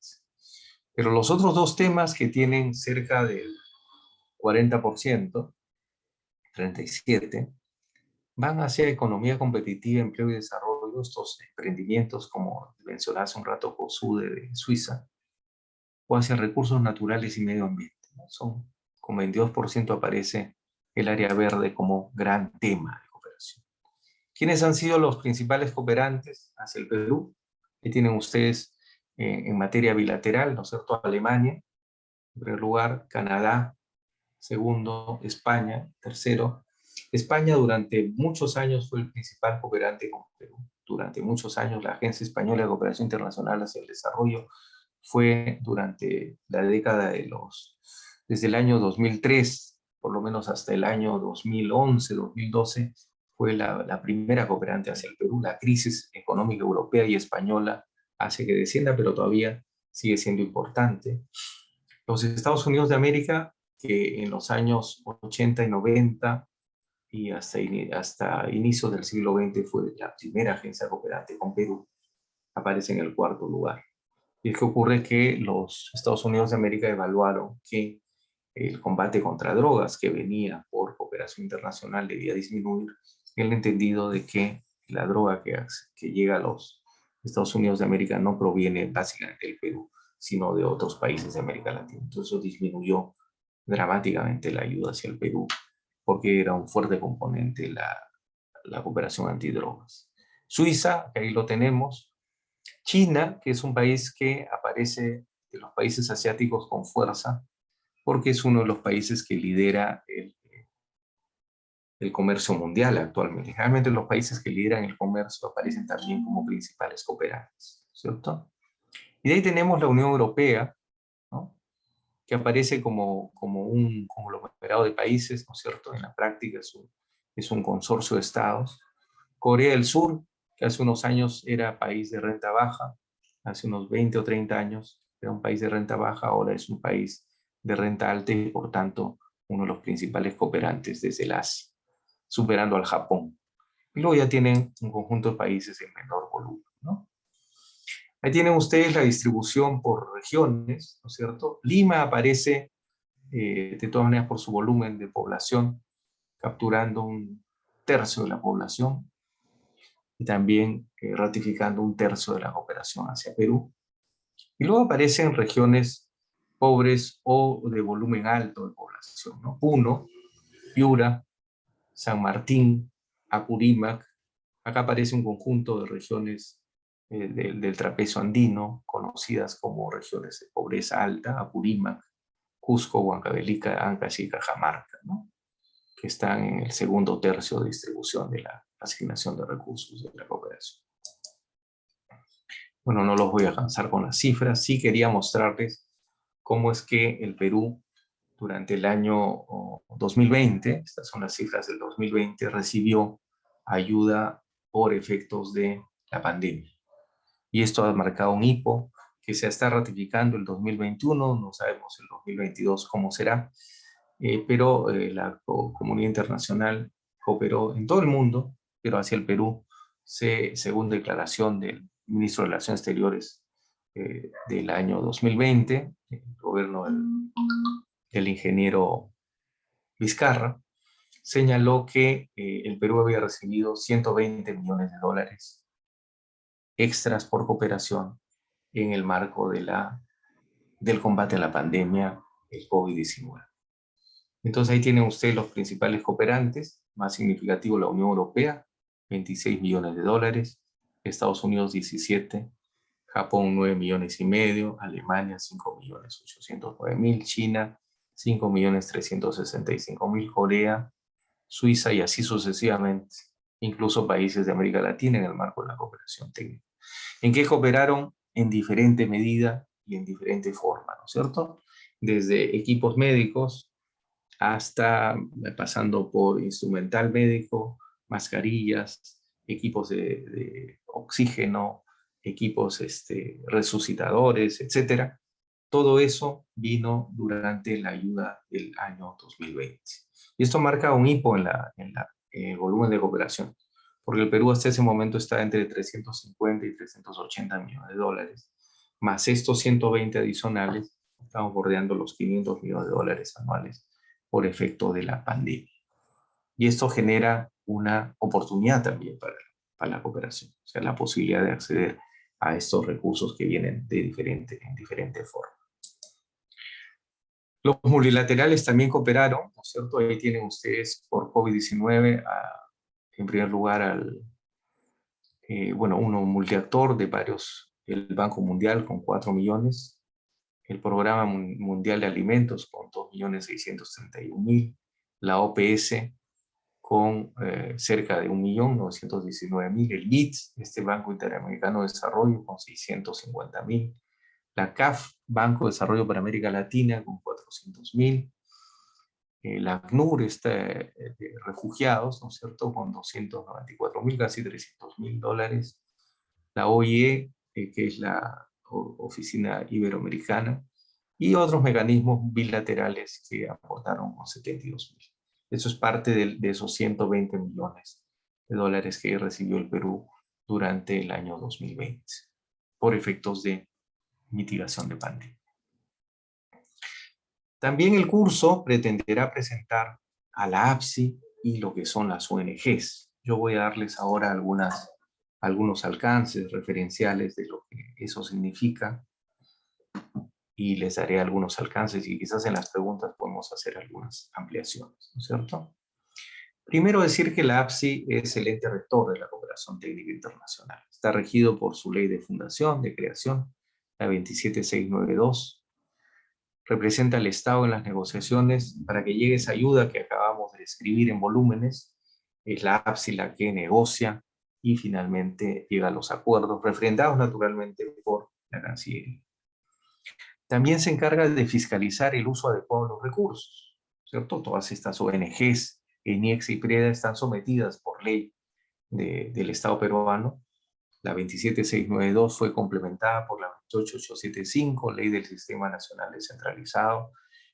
B: Pero los otros dos temas, que tienen cerca del 40%, 37%, van hacia economía competitiva, empleo y desarrollo, estos emprendimientos, como mencioné hace un rato, COSUDE de Suiza, o hacia recursos naturales y medio ambiente, ¿no? Son, con 22% aparece el área verde como gran tema de cooperación. ¿Quiénes han sido los principales cooperantes hacia el Perú? Ahí tienen ustedes en materia bilateral, ¿no es cierto? Alemania, en primer lugar, Canadá, segundo, España, tercero. España durante muchos años fue el principal cooperante con Perú. Durante muchos años la Agencia Española de Cooperación Internacional hacia el Desarrollo fue durante la década desde el año 2003, por lo menos hasta el año 2011, 2012, fue la primera cooperante hacia el Perú. La crisis económica europea y española hace que descienda, pero todavía sigue siendo importante. Los Estados Unidos de América, que en los años 80 y 90 y hasta inicios del siglo XX fue la primera agencia cooperante con Perú, aparece en el cuarto lugar. Y es que ocurre que los Estados Unidos de América evaluaron que el combate contra drogas que venía por cooperación internacional debía disminuir, en el entendido de que la droga que llega a los Estados Unidos de América no proviene básicamente del Perú, sino de otros países de América Latina. Entonces eso disminuyó dramáticamente la ayuda hacia el Perú, porque era un fuerte componente la cooperación antidrogas. Suiza, que ahí lo tenemos. China, que es un país que aparece de los países asiáticos con fuerza, porque es uno de los países que lidera el comercio mundial actualmente. Generalmente los países que lideran el comercio aparecen también como principales cooperantes, ¿cierto? Y de ahí tenemos la Unión Europea, ¿no? Que aparece como un conglomerado de países, ¿no es cierto? En la práctica es un consorcio de estados. Corea del Sur, que hace unos años era país de renta baja, hace unos 20 o 30 años era un país de renta baja, ahora es un país de renta alta y por tanto uno de los principales cooperantes desde el Asia, superando al Japón. Y luego ya tienen un conjunto de países en menor volumen, ¿no? Ahí tienen ustedes la distribución por regiones, ¿no es cierto? Lima aparece de todas maneras por su volumen de población, capturando un tercio de la población y también ratificando un tercio de la cooperación hacia Perú. Y luego aparecen regiones pobres o de volumen alto de población, ¿no? Puno, Piura, San Martín, Apurímac. Acá aparece un conjunto de regiones del trapezo andino, conocidas como regiones de pobreza alta, Apurímac, Cusco, Huancavelica, Ancash y Cajamarca, ¿no? Que están en el segundo tercio de distribución de la asignación de recursos de la cooperación. Bueno, no los voy a cansar con las cifras. Sí quería mostrarles cómo es que el Perú durante el año 2020, estas son las cifras del 2020, recibió ayuda por efectos de la pandemia. Y esto ha marcado un hipo que se está ratificando el 2021, no sabemos el 2022 cómo será, pero la comunidad internacional cooperó en todo el mundo, pero hacia el Perú, según declaración del ministro de Relaciones Exteriores del año 2020, el gobierno del ingeniero Vizcarra, señaló que el Perú había recibido 120 millones de dólares extras por cooperación en el marco del combate a la pandemia, el COVID-19. Entonces ahí tienen ustedes los principales cooperantes, más significativo la Unión Europea, 26 millones de dólares, Estados Unidos 17, Japón 9 millones y medio, Alemania 5 millones 809 mil, China 5 millones 365 mil, Corea, Suiza y así sucesivamente, incluso países de América Latina en el marco de la cooperación técnica. ¿En qué cooperaron? En diferente medida y en diferente forma, ¿no es cierto? Desde equipos médicos hasta pasando por instrumental médico, mascarillas, equipos de oxígeno, equipos resucitadores, etc. Todo eso vino durante la ayuda del año 2020. Y esto marca un hipo en el volumen de cooperación, porque el Perú hasta ese momento está entre 350 y 380 millones de dólares, más estos 120 adicionales, estamos bordeando los 500 millones de dólares anuales por efecto de la pandemia. Y esto genera una oportunidad también para la cooperación, o sea, la posibilidad de acceder a estos recursos que vienen en diferente forma. Los multilaterales también cooperaron, ¿no es cierto? Ahí tienen ustedes por COVID-19, en primer lugar, uno multiactor de varios, el Banco Mundial con 4 millones, el Programa Mundial de Alimentos con 2.631.000, la OPS con cerca de 1.919.000, el BID, este Banco Interamericano de Desarrollo, con 650.000, la CAF, Banco de Desarrollo para América Latina, con 400.000, la ACNUR, de refugiados, ¿no es cierto?, con 294.000, casi $300.000, la OIE, que es la Oficina Iberoamericana, y otros mecanismos bilaterales que aportaron con 72.000. Eso es parte de esos 120 millones de dólares que recibió el Perú durante el año 2020, por efectos de mitigación de pandemia. También el curso pretenderá presentar a la APSI y lo que son las ONGs. Yo voy a darles ahora algunos alcances referenciales de lo que eso significa, y les daré algunos alcances y quizás en las preguntas podemos hacer algunas ampliaciones, ¿no es cierto? Primero decir que la APSI es el ente rector de la cooperación técnica internacional. Está regido por su ley de fundación, de creación, la 27692. Representa al Estado en las negociaciones para que llegue esa ayuda que acabamos de describir en volúmenes. Es la APSI la que negocia y finalmente llega a los acuerdos, refrendados naturalmente por la Cancillería. También se encarga de fiscalizar el uso adecuado de los recursos, ¿cierto? Todas estas ONGs, ENIEX y PREDA están sometidas por ley del Estado peruano. La 27692 fue complementada por la 28875, Ley del Sistema Nacional Descentralizado,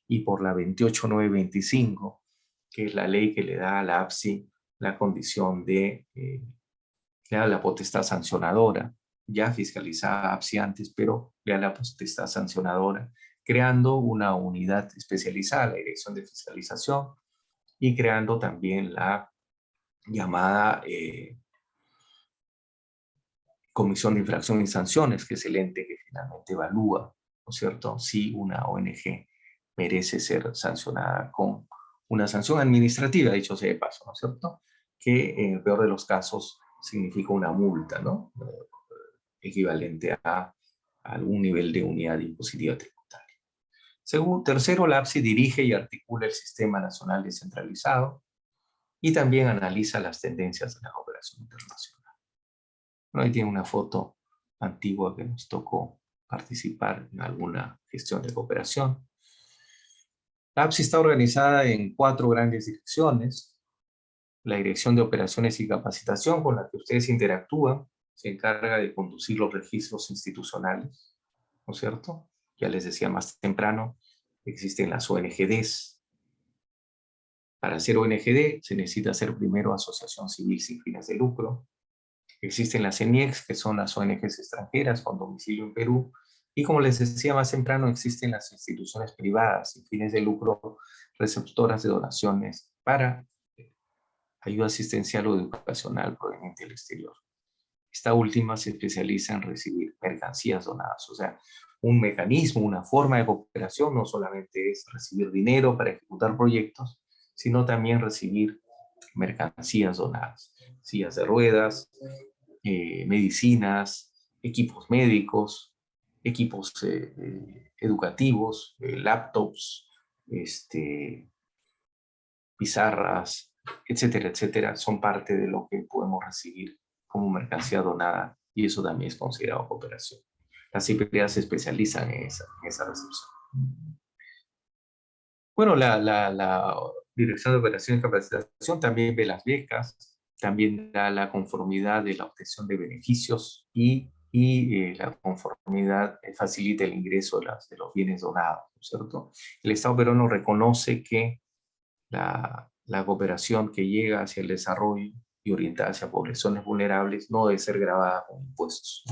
B: y por la 28925, que es la ley que le da a la APSI la condición de le da la potestad sancionadora, ya fiscalizada APSI antes, pero le da la potestad sancionadora, creando una unidad especializada, la Dirección de Fiscalización, y creando también la llamada Comisión de Infracción y Sanciones, que es el ente que finalmente evalúa, ¿no es cierto?, si una ONG merece ser sancionada con una sanción administrativa, dicho sea de paso, ¿no es cierto?, que en el peor de los casos significa una multa, ¿no?, equivalente a algún nivel de unidad impositiva tributaria. Tercero, la APSI dirige y articula el Sistema Nacional Descentralizado y también analiza las tendencias de la cooperación internacional. Bueno, ahí tiene una foto antigua que nos tocó participar en alguna gestión de cooperación. La APSI está organizada en 4 grandes direcciones. La Dirección de Operaciones y Capacitación, con la que ustedes interactúan, se encarga de conducir los registros institucionales, ¿no es cierto? Ya les decía más temprano, existen las ONGDs. Para ser ONGD se necesita ser primero asociación civil sin fines de lucro. Existen las ENIEX, que son las ONGs extranjeras con domicilio en Perú. Y como les decía más temprano, existen las instituciones privadas sin fines de lucro, receptoras de donaciones para ayuda asistencial o educacional proveniente del exterior. Esta última se especializa en recibir mercancías donadas, o sea, un mecanismo, una forma de cooperación no solamente es recibir dinero para ejecutar proyectos, sino también recibir mercancías donadas, sillas de ruedas, medicinas, equipos médicos, equipos educativos, laptops, pizarras, etcétera, etcétera, son parte de lo que podemos recibir como mercancía donada, y eso también es considerado cooperación. Las IPA se especializan en esa recepción. Bueno, la Dirección de Operación y Capacitación también ve las becas, también da la conformidad de la obtención de beneficios y la conformidad facilita el ingreso de los bienes donados, ¿no es cierto? El Estado peruano reconoce que la cooperación que llega hacia el desarrollo y orientada hacia poblaciones vulnerables no debe ser grabada con impuestos.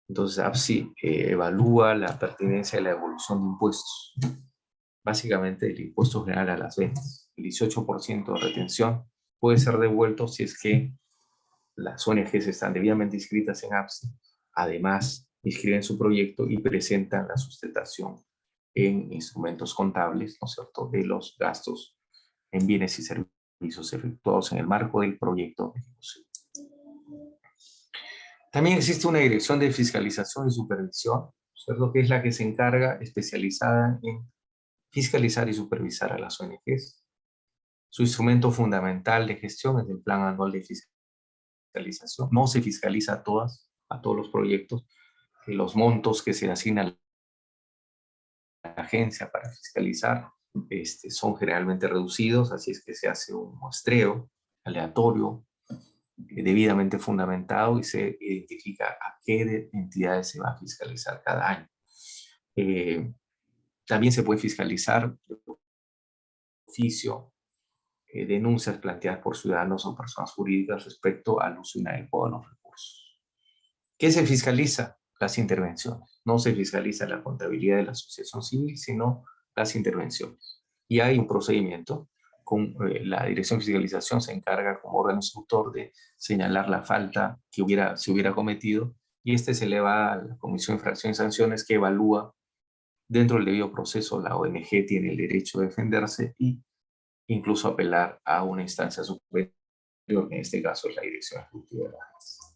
B: Entonces, APSI evalúa la pertinencia de la devolución de impuestos. básicamente del impuesto general a las ventas. El 18% de retención puede ser devuelto si es que las ONGs están debidamente inscritas en APSI, además inscriben su proyecto y presentan la sustentación en instrumentos contables, ¿no es cierto?, de los gastos en bienes y servicios efectuados en el marco del proyecto de ejecución. También existe una dirección de fiscalización y supervisión, ¿cierto?, que es la que se encarga, especializada en fiscalizar y supervisar a las ONGs. Su instrumento fundamental de gestión es el Plan Anual de Fiscalización. No se fiscaliza a todos los proyectos. Los montos que se asignan a la agencia para fiscalizar son generalmente reducidos, así es que se hace un muestreo aleatorio, debidamente fundamentado, y se identifica a qué entidades se va a fiscalizar cada año. También se puede fiscalizar de oficio denuncias planteadas por ciudadanos o personas jurídicas respecto al uso inadecuado de los recursos. ¿Qué se fiscaliza? Las intervenciones. No se fiscaliza la contabilidad de la asociación civil, sino las intervenciones. Y hay un procedimiento con la Dirección de Fiscalización se encarga como órgano instructor de señalar la falta que se hubiera cometido, y se eleva a la Comisión de Infracciones y Sanciones, que evalúa dentro del debido proceso. La ONG tiene el derecho de defenderse y incluso apelar a una instancia superior, que en este caso es la Dirección Ejecutiva de la agencia.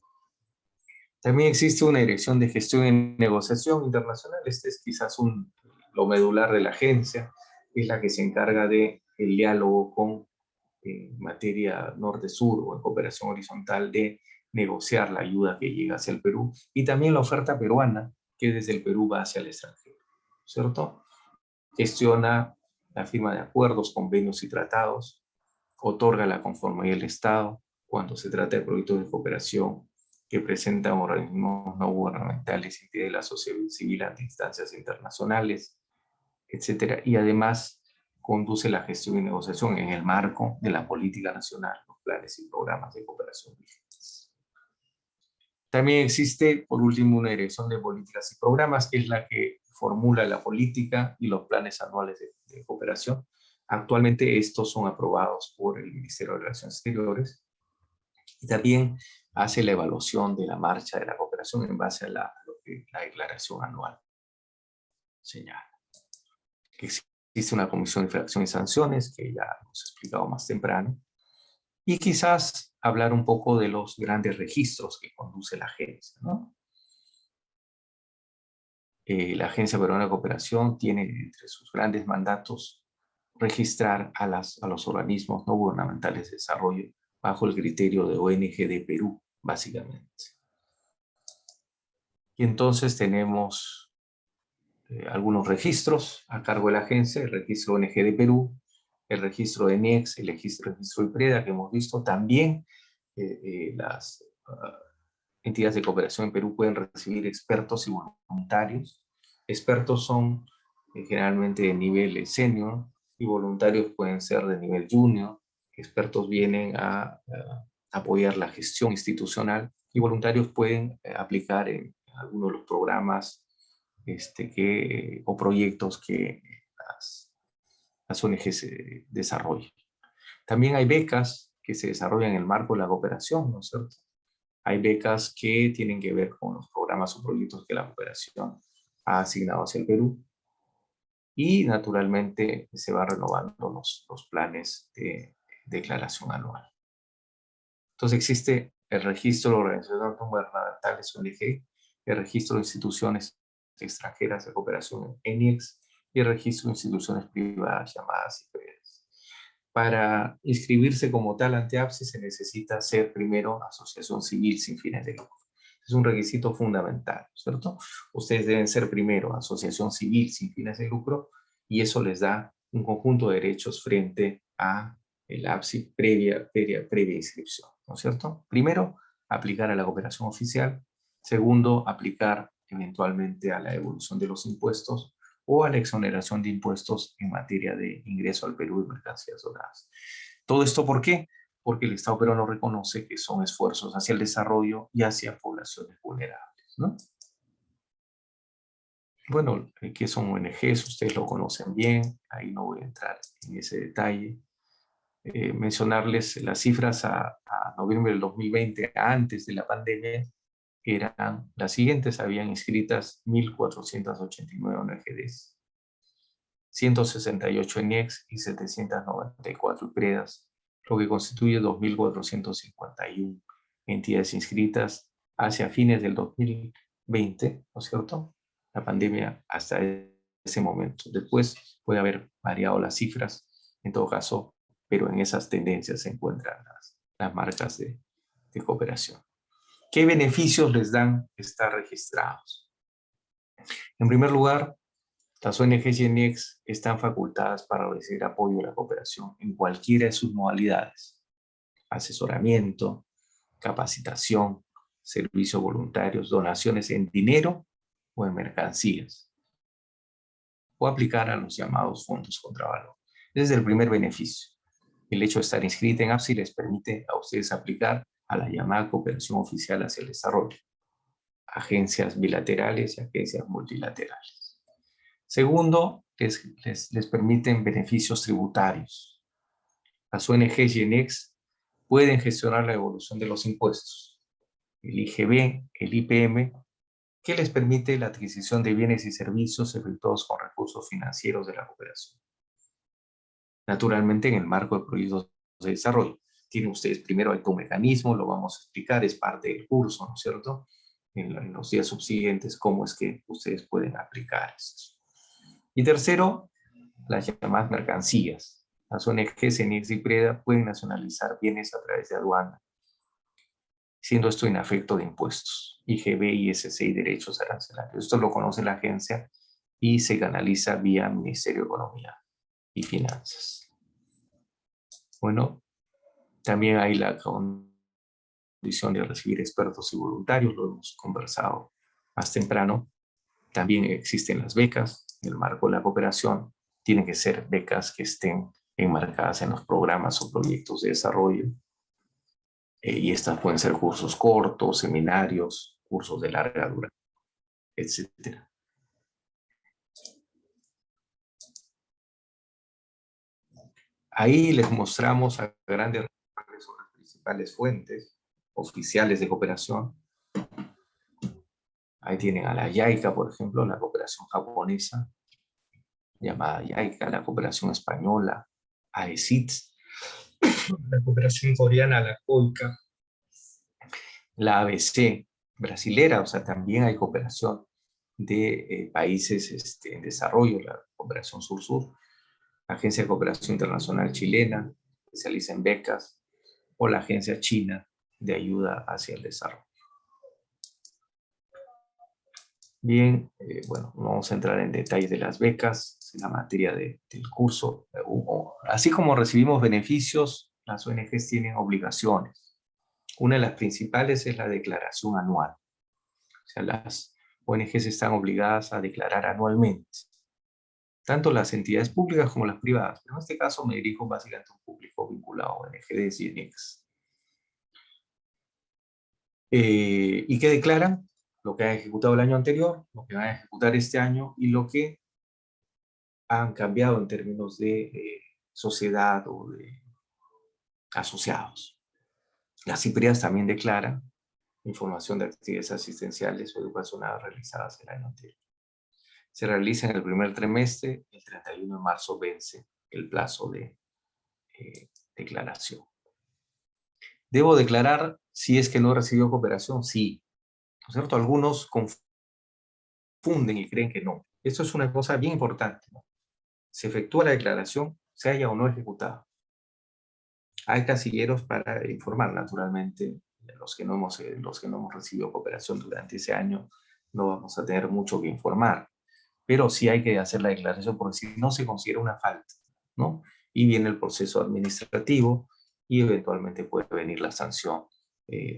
B: También existe una Dirección de Gestión y Negociación Internacional. Este es quizás lo medular de la agencia, es la que se encarga del diálogo con materia norte-sur o en cooperación horizontal, de negociar la ayuda que llega hacia el Perú, y también la oferta peruana que desde el Perú va hacia el extranjero, ¿cierto? Gestiona la firma de acuerdos, convenios y tratados, otorga la conformidad del Estado cuando se trata de proyectos de cooperación que presentan organismos no gubernamentales y de la sociedad civil ante instancias internacionales, etcétera. Y además conduce la gestión y negociación en el marco de la política nacional, los planes y programas de cooperación vigentes. También existe, por último, una dirección de políticas y programas, que es la que formula la política y los planes anuales de cooperación. Actualmente estos son aprobados por el Ministerio de Relaciones Exteriores, y también hace la evaluación de la marcha de la cooperación en base a lo que la declaración anual señala. Existe una comisión de infracción y sanciones, que ya hemos explicado más temprano, y quizás hablar un poco de los grandes registros que conduce la agencia, ¿no? La Agencia Peruana de Cooperación tiene entre sus grandes mandatos registrar a los organismos no gubernamentales de desarrollo bajo el criterio de ONG de Perú, básicamente. Y entonces tenemos algunos registros a cargo de la agencia: el registro ONG de Perú, el registro de NIEX, el registro IPREDA que hemos visto. También las entidades de cooperación en Perú pueden recibir expertos y voluntarios. Expertos son generalmente de nivel senior, y voluntarios pueden ser de nivel junior. Expertos vienen a apoyar la gestión institucional, y voluntarios pueden aplicar en algunos de los programas o proyectos que las ONGs desarrollan. También hay becas que se desarrollan en el marco de la cooperación, ¿no es cierto? Hay becas que tienen que ver con los programas o proyectos que la cooperación ha asignado hacia el Perú, y naturalmente se van renovando los planes de declaración anual. Entonces existe el registro de organizaciones no gubernamentales, ONG, el registro de instituciones extranjeras de cooperación, ENIEX, y el registro de instituciones privadas, llamadas IPREDAS. Para inscribirse como tal ante APSI se necesita ser primero asociación civil sin fines de lucro. Es un requisito fundamental, ¿cierto? Ustedes deben ser primero asociación civil sin fines de lucro, y eso les da un conjunto de derechos frente a el APSI previa inscripción, ¿no es cierto? Primero, aplicar a la cooperación oficial. Segundo, aplicar eventualmente a la devolución de los impuestos o a la exoneración de impuestos en materia de ingreso al Perú de mercancías doradas. ¿Todo esto por qué? Porque el Estado peruano reconoce que son esfuerzos hacia el desarrollo y hacia poblaciones vulnerables, ¿no? Bueno, ¿qué son ONGs? Ustedes lo conocen bien, ahí no voy a entrar en ese detalle. Mencionarles las cifras a noviembre del 2020, antes de la pandemia, eran las siguientes: habían inscritas 1.489 ONGs, 168 ENIECs y 794 IPREDAS, lo que constituye 2.451 entidades inscritas hacia fines del 2020, ¿no es cierto? La pandemia hasta ese momento. Después puede haber variado las cifras, en todo caso, pero en esas tendencias se encuentran las marcas de cooperación. ¿Qué beneficios les dan estar registrados? En primer lugar, las ONGs y ENIECs están facultadas para recibir apoyo a la cooperación en cualquiera de sus modalidades: asesoramiento, capacitación, servicios voluntarios, donaciones en dinero o en mercancías, o aplicar a los llamados fondos contravalor. Ese es el primer beneficio. El hecho de estar inscrita en APSI les permite a ustedes aplicar a la llamada cooperación oficial hacia el desarrollo, agencias bilaterales y agencias multilaterales. Segundo, les permiten beneficios tributarios. Las ONGs y ENIECs pueden gestionar la evolución de los impuestos, el IGB, el IPM, que les permite la adquisición de bienes y servicios efectuados con recursos financieros de la cooperación. Naturalmente, en el marco de proyectos de desarrollo. Tienen ustedes primero el mecanismo, lo vamos a explicar, es parte del curso, ¿no es cierto? En los días subsiguientes, cómo es que ustedes pueden aplicar esto. Y tercero, las llamadas mercancías. Las ONGs, ENIECs y IPREDA pueden nacionalizar bienes a través de aduana, siendo esto inafecto de impuestos, IGB, ISC y derechos arancelarios. Esto lo conoce la agencia y se canaliza vía Ministerio de Economía y Finanzas. Bueno, también hay la condición de recibir expertos y voluntarios, lo hemos conversado más temprano. También existen las becas en el marco de la cooperación. Tienen que ser becas que estén enmarcadas en los programas o proyectos de desarrollo. Y estas pueden ser cursos cortos, seminarios, cursos de larga duración, etc. Ahí les mostramos a grandes rasgos cuáles son las principales fuentes oficiales de cooperación. Ahí tienen a la JICA, por ejemplo, la cooperación japonesa, llamada JICA, la cooperación española, AECITS, la cooperación coreana, la COICA, la ABC brasilera, o sea, también hay cooperación de países en desarrollo, la cooperación sur-sur, la Agencia de Cooperación Internacional Chilena, especializa en becas, o la Agencia China de Ayuda hacia el Desarrollo. Bien, bueno, no vamos a entrar en detalles de las becas, en la materia del curso. Así como recibimos beneficios, las ONGs tienen obligaciones. Una de las principales es la declaración anual. O sea, las ONGs están obligadas a declarar anualmente, tanto las entidades públicas como las privadas. Pero en este caso me dirijo básicamente a un público vinculado a ONGs y ENIECs. ¿Y qué declaran? Lo que han ejecutado el año anterior, lo que van a ejecutar este año y lo que han cambiado en términos de sociedad o de asociados. Las IPREAS también declaran información de actividades asistenciales o educacionales realizadas el año anterior. Se realiza en el primer trimestre, el 31 de marzo vence el plazo de declaración. ¿Debo declarar si es que no recibió cooperación? Sí. ¿No es cierto? Algunos confunden y creen que no. Esto es una cosa bien importante, ¿no? Se efectúa la declaración, se haya o no ejecutado. Hay casilleros para informar, naturalmente. Los que no hemos recibido cooperación durante ese año no vamos a tener mucho que informar. Pero sí hay que hacer la declaración porque si no se considera una falta, ¿no? Y viene el proceso administrativo y eventualmente puede venir la sanción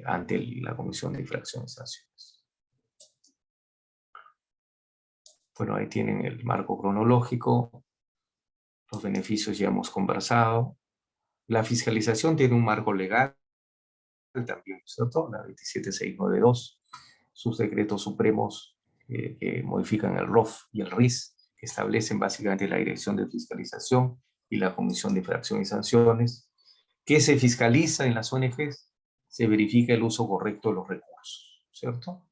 B: ante la Comisión de Infracciones y Sanciones. Bueno, ahí tienen el marco cronológico. Los beneficios ya hemos conversado. La fiscalización tiene un marco legal también, ¿cierto? La 27692, sus decretos supremos que modifican el ROF y el RIS, que establecen básicamente la Dirección de Fiscalización y la Comisión de Infracción y Sanciones. ¿Qué se fiscaliza en las ONGs? Se verifica el uso correcto de los recursos, ¿cierto?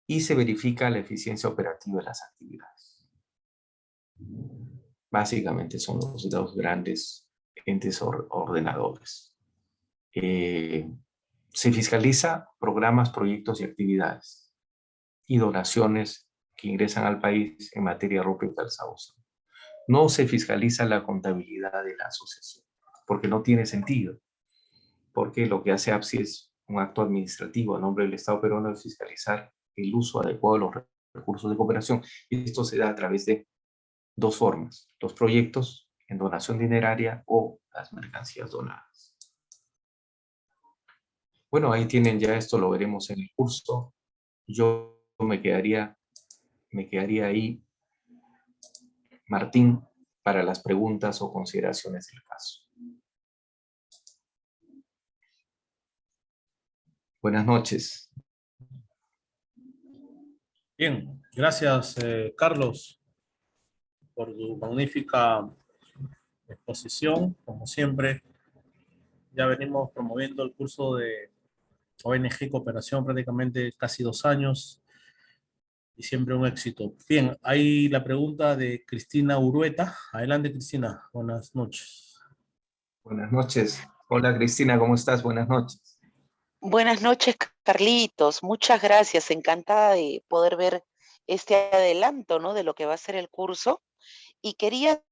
B: Y se verifica la eficiencia operativa de las actividades. Básicamente son los dos grandes entes ordenadores. Se fiscaliza programas, proyectos y actividades y donaciones que ingresan al país en materia de ropa y calzado. No se fiscaliza la contabilidad de la asociación, porque no tiene sentido, porque lo que hace APSI es un acto administrativo a nombre del Estado peruano de fiscalizar el uso adecuado de los recursos de cooperación. Y esto se da a través de dos formas: los proyectos en donación dineraria o las mercancías donadas. Bueno, ahí tienen ya esto, lo veremos en el curso. Yo me quedaría ahí, Martín, para las preguntas o consideraciones del caso. Buenas noches.
A: Bien, gracias Carlos por tu magnífica exposición. Como siempre, ya venimos promoviendo el curso de ONG Cooperación prácticamente casi 2 años y siempre un éxito. Bien, hay la pregunta de Cristina Urueta. Adelante, Cristina. Buenas noches.
B: Buenas noches. Hola Cristina, ¿cómo estás? Buenas noches.
C: Buenas noches, Carlitos. Muchas gracias. Encantada de poder ver este adelanto, ¿no? De lo que va a ser el curso. Y quería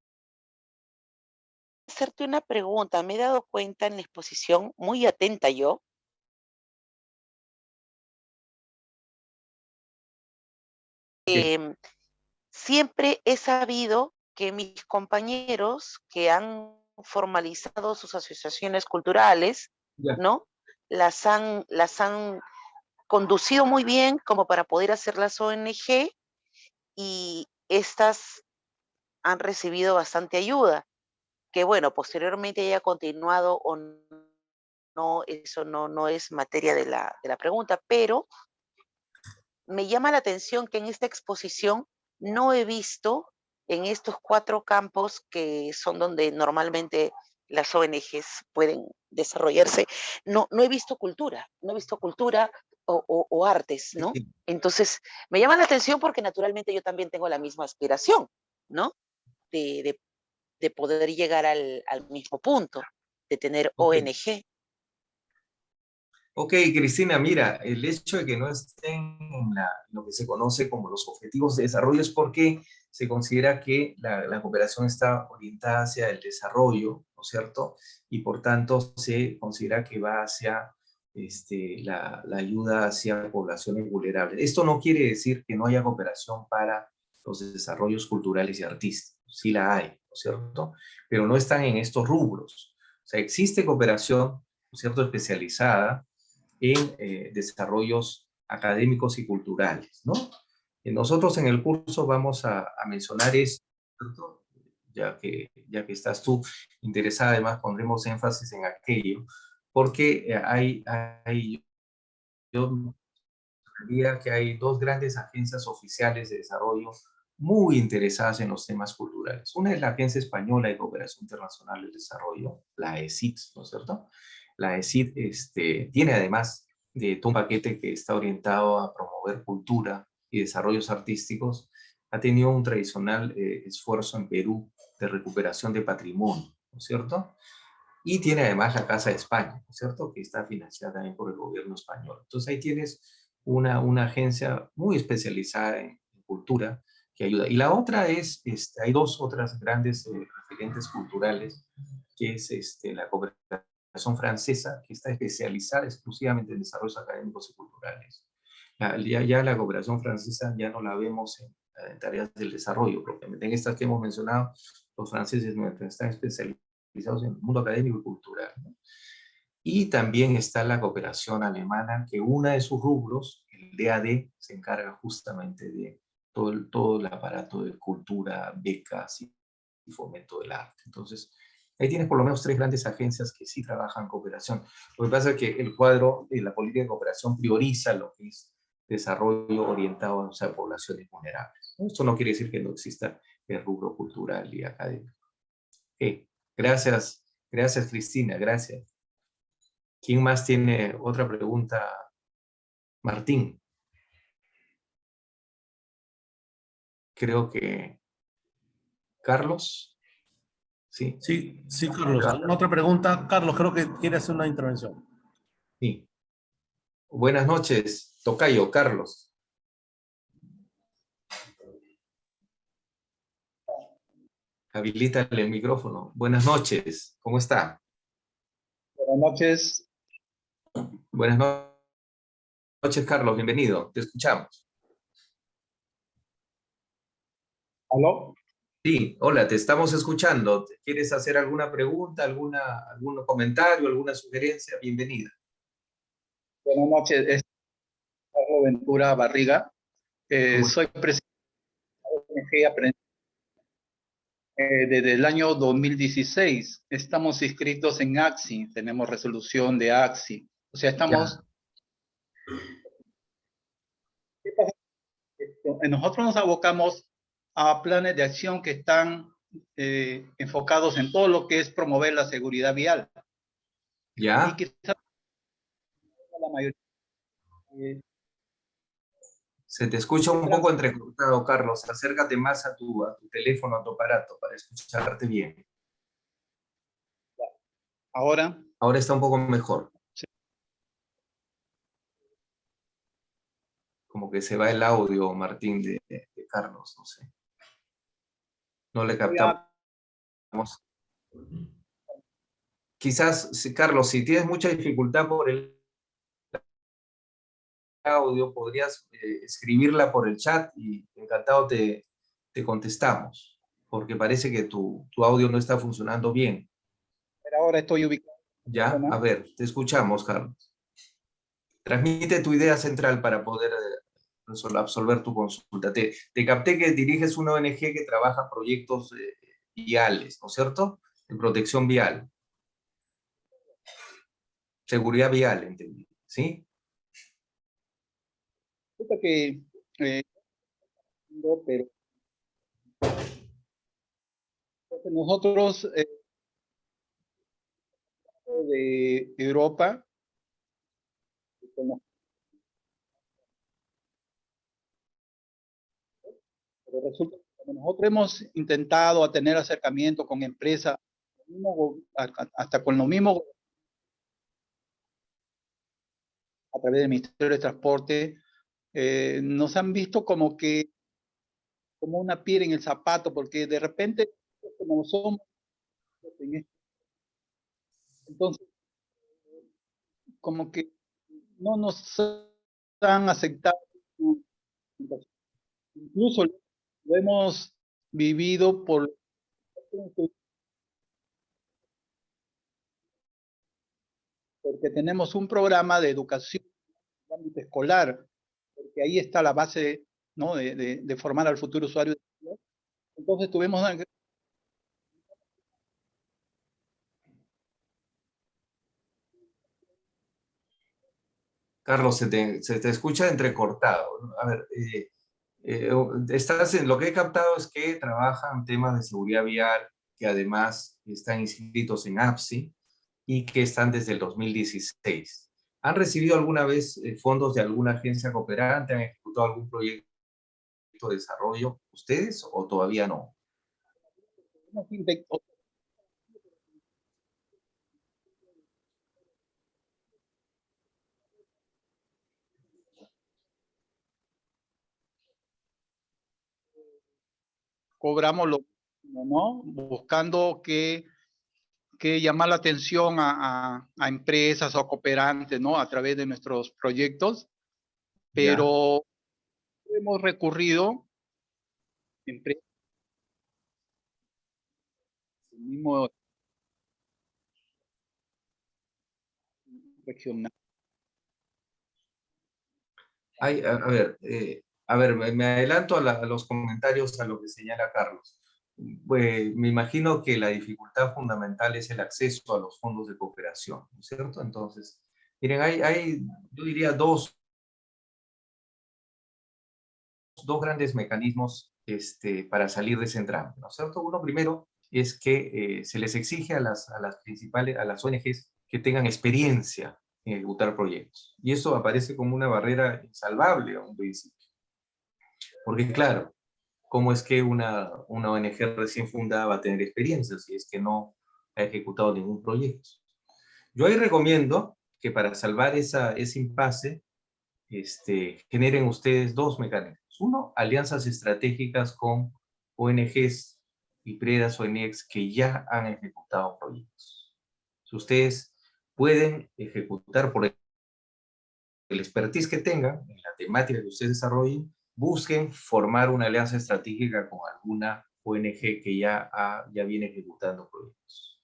C: hacerte una pregunta. Me he dado cuenta en la exposición, muy atenta yo,
B: Sí,
C: siempre he sabido que mis compañeros que han formalizado sus asociaciones culturales,
B: ya.
C: ¿no? Las han conducido muy bien como para poder hacer las ONG y estas han recibido bastante ayuda. Que bueno, posteriormente haya continuado o no, eso no es materia de la pregunta, pero me llama la atención que en esta exposición no he visto en estos 4 campos que son donde normalmente las ONGs pueden desarrollarse, no he visto cultura, no he visto cultura o artes, ¿no?
B: Sí.
C: Entonces, me llama la atención porque naturalmente yo también tengo la misma aspiración, ¿no? De, de de poder llegar al mismo punto, de tener
B: Ok.
C: ONG.
B: Ok, Cristina, mira, el hecho de que no estén en lo que se conoce como los objetivos de desarrollo es porque se considera que la cooperación está orientada hacia el desarrollo, ¿no es cierto? Y por tanto se considera que va hacia la ayuda hacia poblaciones vulnerables. Esto no quiere decir que no haya cooperación para los desarrollos culturales y artísticos. Sí la hay, ¿no es cierto? Pero no están en estos rubros. O sea, existe cooperación, ¿no es cierto?, especializada en desarrollos académicos y culturales, ¿no? Nosotros en el curso vamos a mencionar esto, ya que estás tú interesada, además pondremos énfasis en aquello, porque yo diría que hay dos grandes agencias oficiales de desarrollo muy interesadas en los temas culturales. Una es la Agencia Española de Cooperación Internacional del Desarrollo, la ECID, ¿no es cierto? La ECID tiene además de todo un paquete que está orientado a promover cultura y desarrollos artísticos, ha tenido un tradicional esfuerzo en Perú de recuperación de patrimonio, ¿no es cierto? Y tiene además la Casa de España, ¿no es cierto?, que está financiada también por el gobierno español. Entonces ahí tienes una agencia muy especializada en cultura que ayuda. Y la otra es, hay dos otras grandes referentes culturales, que es la cooperación francesa, que está especializada exclusivamente en desarrollos académicos y culturales. Ya la cooperación francesa ya no la vemos en tareas del desarrollo, propiamente. En estas que hemos mencionado, los franceses no están especializados en el mundo académico y cultural, ¿no? Y también está la cooperación alemana, que una de sus rubros, el DAD, se encarga justamente de todo el aparato de cultura, becas y fomento del arte. Entonces, ahí tienes por lo menos 3 grandes agencias que sí trabajan cooperación. Lo que pasa es que el cuadro de la política de cooperación prioriza lo que es desarrollo orientado a poblaciones vulnerables. Esto no quiere decir que no exista el rubro cultural y académico. Gracias, gracias Cristina, gracias. ¿Quién más tiene otra pregunta? Martín. Creo que Carlos. Sí.
A: Sí, sí, Carlos. ¿Alguna otra pregunta? Carlos, creo que quiere hacer una intervención.
B: Sí. Buenas noches, tocayo, Carlos. Habilítale el micrófono. Buenas noches, ¿cómo está?
D: Buenas noches.
B: Buenas noches, Carlos, bienvenido, te escuchamos.
D: ¿Aló?
B: Sí, hola, te estamos escuchando. ¿Quieres hacer alguna pregunta, algún comentario, alguna sugerencia? Bienvenida.
D: Buenas noches, es Carlos Ventura Barriga. Soy presidente de ONG desde el año 2016. Estamos inscritos en AXI, tenemos resolución de AXI. O sea, estamos... ¿Qué pasa? Nosotros nos abocamos a planes de acción que están enfocados en todo lo que es promover la seguridad vial.
B: ¿Ya?
D: Y quizás la mayoría...
B: Se te escucha un poco entrecortado, Carlos. Acércate más a tu teléfono, a tu aparato, para escucharte bien.
D: Ahora.
B: Ahora está un poco mejor.
D: Sí.
B: Como que se va el audio, Martín, de Carlos, no sé. No le captamos. Quizás, Carlos, si tienes mucha dificultad por el audio, podrías escribirla por el chat y encantado te contestamos, porque parece que tu audio no está funcionando bien.
D: Pero ahora estoy ubicado.
B: Ya, a ver, te escuchamos, Carlos. Transmite tu idea central para poder absolver tu consulta. Te capté que diriges una ONG que trabaja proyectos viales, ¿no es cierto? En protección vial. Seguridad vial, entendí, ¿sí?
D: Que, pero nosotros de Europa, pero resulta que nosotros hemos intentado tener acercamiento con empresas, hasta con lo mismo a través del Ministerio de Transporte, nos han visto como una piedra en el zapato, porque de repente, como somos, entonces, como que no nos han aceptado. Incluso lo hemos vivido porque tenemos un programa de educación en el ámbito escolar, porque ahí está la base, ¿no?, de formar al futuro usuario. Entonces tuvimos una...
B: Carlos, se te escucha entrecortado. A ver, estás en lo que he captado es que trabajan temas de seguridad vial, que además están inscritos en APSI y que están desde el 2016. ¿Han recibido alguna vez fondos de alguna agencia cooperante? ¿Han ejecutado algún proyecto de desarrollo ustedes o todavía no?
D: Cobramos lo mismo, ¿no? Buscando que llamar la atención a empresas o cooperantes, ¿no?, a través de nuestros proyectos, pero hemos recurrido a empresas mismo regional.
B: A ver, me adelanto a los comentarios a lo que señala Carlos. Pues, me imagino que la dificultad fundamental es el acceso a los fondos de cooperación, ¿no es cierto? Entonces, miren, yo diría dos dos grandes mecanismos para salir de ese entrante, ¿no es cierto? Uno primero es que se les exige a las ONGs que tengan experiencia en ejecutar proyectos. Y eso aparece como una barrera insalvable a un principio. Porque claro, ¿cómo es que una ONG recién fundada va a tener experiencia si es que no ha ejecutado ningún proyecto? Yo ahí recomiendo que para salvar ese impasse, generen ustedes dos mecanismos. Uno, alianzas estratégicas con ONGs y predas ONGs que ya han ejecutado proyectos. Si ustedes pueden ejecutar por el expertise que tengan en la temática que ustedes desarrollen, busquen formar una alianza estratégica con alguna ONG que ya viene ejecutando proyectos.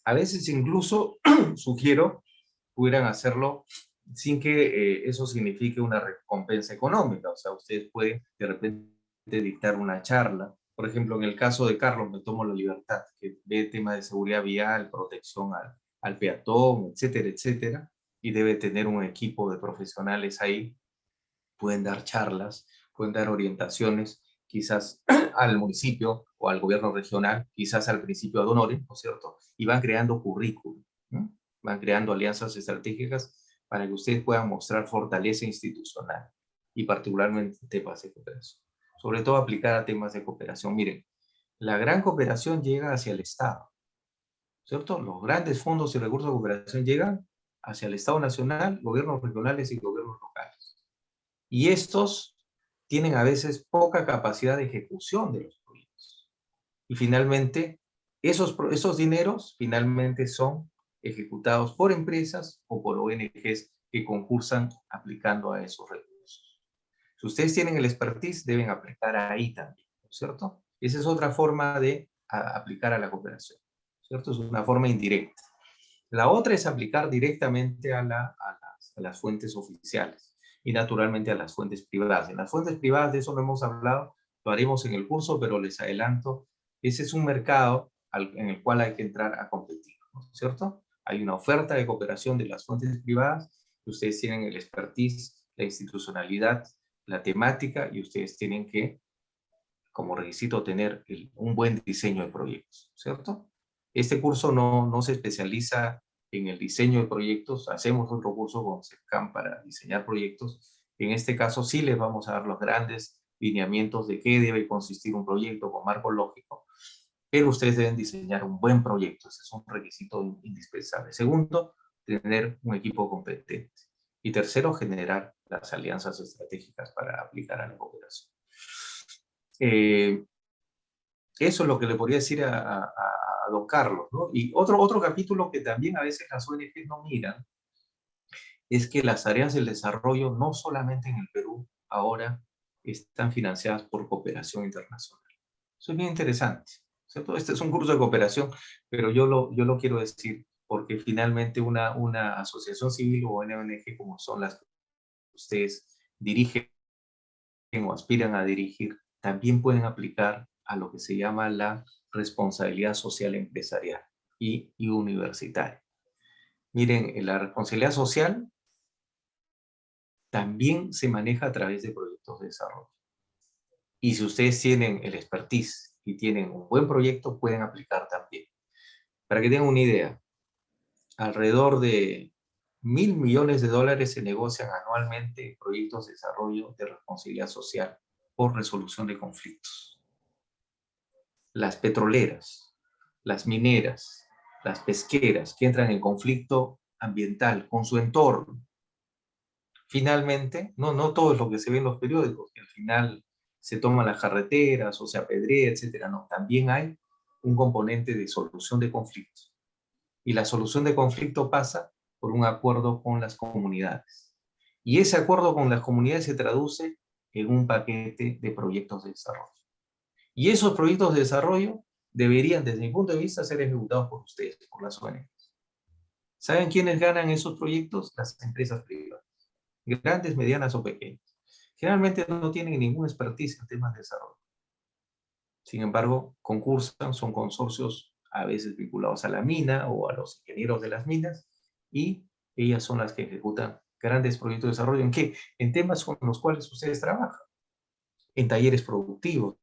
B: A veces incluso sugiero pudieran hacerlo sin que eso signifique una recompensa económica. O sea, ustedes pueden de repente dictar una charla. Por ejemplo, en el caso de Carlos, me tomo la libertad, que ve temas de seguridad vial, protección al peatón, etcétera, etcétera, y debe tener un equipo de profesionales ahí. Pueden dar charlas, pueden dar orientaciones, quizás al municipio o al gobierno regional, quizás al principio ad honorem, ¿no es cierto? Y van creando currículum, ¿no? Van creando alianzas estratégicas para que ustedes puedan mostrar fortaleza institucional y particularmente en temas de cooperación. Sobre todo aplicar a temas de cooperación. Miren, la gran cooperación llega hacia el Estado, ¿cierto? Los grandes fondos y recursos de cooperación llegan hacia el Estado nacional, gobiernos regionales y gobiernos locales. Y estos tienen a veces poca capacidad de ejecución de los proyectos. Y finalmente, esos dineros finalmente son ejecutados por empresas o por ONGs que concursan aplicando a esos recursos. Si ustedes tienen el expertise, deben aplicar ahí también, ¿no es cierto? Esa es otra forma de aplicar a la cooperación, ¿cierto? Es una forma indirecta. La otra es aplicar directamente a las fuentes oficiales y naturalmente a las fuentes privadas. En las fuentes privadas, de eso no hemos hablado, lo haremos en el curso, pero les adelanto, ese es un mercado en el cual hay que entrar a competir, ¿no es cierto? Hay una oferta de cooperación de las fuentes privadas, y ustedes tienen el expertise, la institucionalidad, la temática, y ustedes tienen que, como requisito, tener un buen diseño de proyectos, ¿cierto? Este curso no se especializa en el diseño de proyectos. Hacemos otro curso con CEPCAM para diseñar proyectos. En este caso sí les vamos a dar los grandes lineamientos de qué debe consistir un proyecto con marco lógico, pero ustedes deben diseñar un buen proyecto. Ese es un requisito indispensable. Segundo, tener un equipo competente. Y tercero, generar las alianzas estratégicas para aplicar a la cooperación. Eso es lo que le podría decir a don Carlos, ¿no? Y otro capítulo que también a veces las ONGs no miran es que las áreas del desarrollo, no solamente en el Perú, ahora están financiadas por cooperación internacional. Eso es bien interesante, ¿cierto? Este es un curso de cooperación, pero yo lo quiero decir porque finalmente una asociación civil o una ONG como son las que ustedes dirigen o aspiran a dirigir, también pueden aplicar a lo que se llama la responsabilidad social empresarial y universitaria. Miren, la responsabilidad social también se maneja a través de proyectos de desarrollo. Y si ustedes tienen el expertise y tienen un buen proyecto, pueden aplicar también. Para que tengan una idea, alrededor de $1.000 millones se negocian anualmente en proyectos de desarrollo de responsabilidad social por resolución de conflictos. Las petroleras, las mineras, las pesqueras que entran en conflicto ambiental con su entorno. Finalmente, no todo es lo que se ve en los periódicos, que al final se toman las carreteras o se apedrea, etcétera. No, también hay un componente de solución de conflictos. Y la solución de conflicto pasa por un acuerdo con las comunidades. Y ese acuerdo con las comunidades se traduce en un paquete de proyectos de desarrollo. Y esos proyectos de desarrollo deberían, desde mi punto de vista, ser ejecutados por ustedes, por las ONGs. ¿Saben quiénes ganan esos proyectos? Las empresas privadas, grandes, medianas o pequeñas. Generalmente no tienen ningún expertise en temas de desarrollo. Sin embargo, concursan, son consorcios a veces vinculados a la mina o a los ingenieros de las minas, y ellas son las que ejecutan grandes proyectos de desarrollo. ¿En qué? En temas con los cuales ustedes trabajan. en talleres productivos,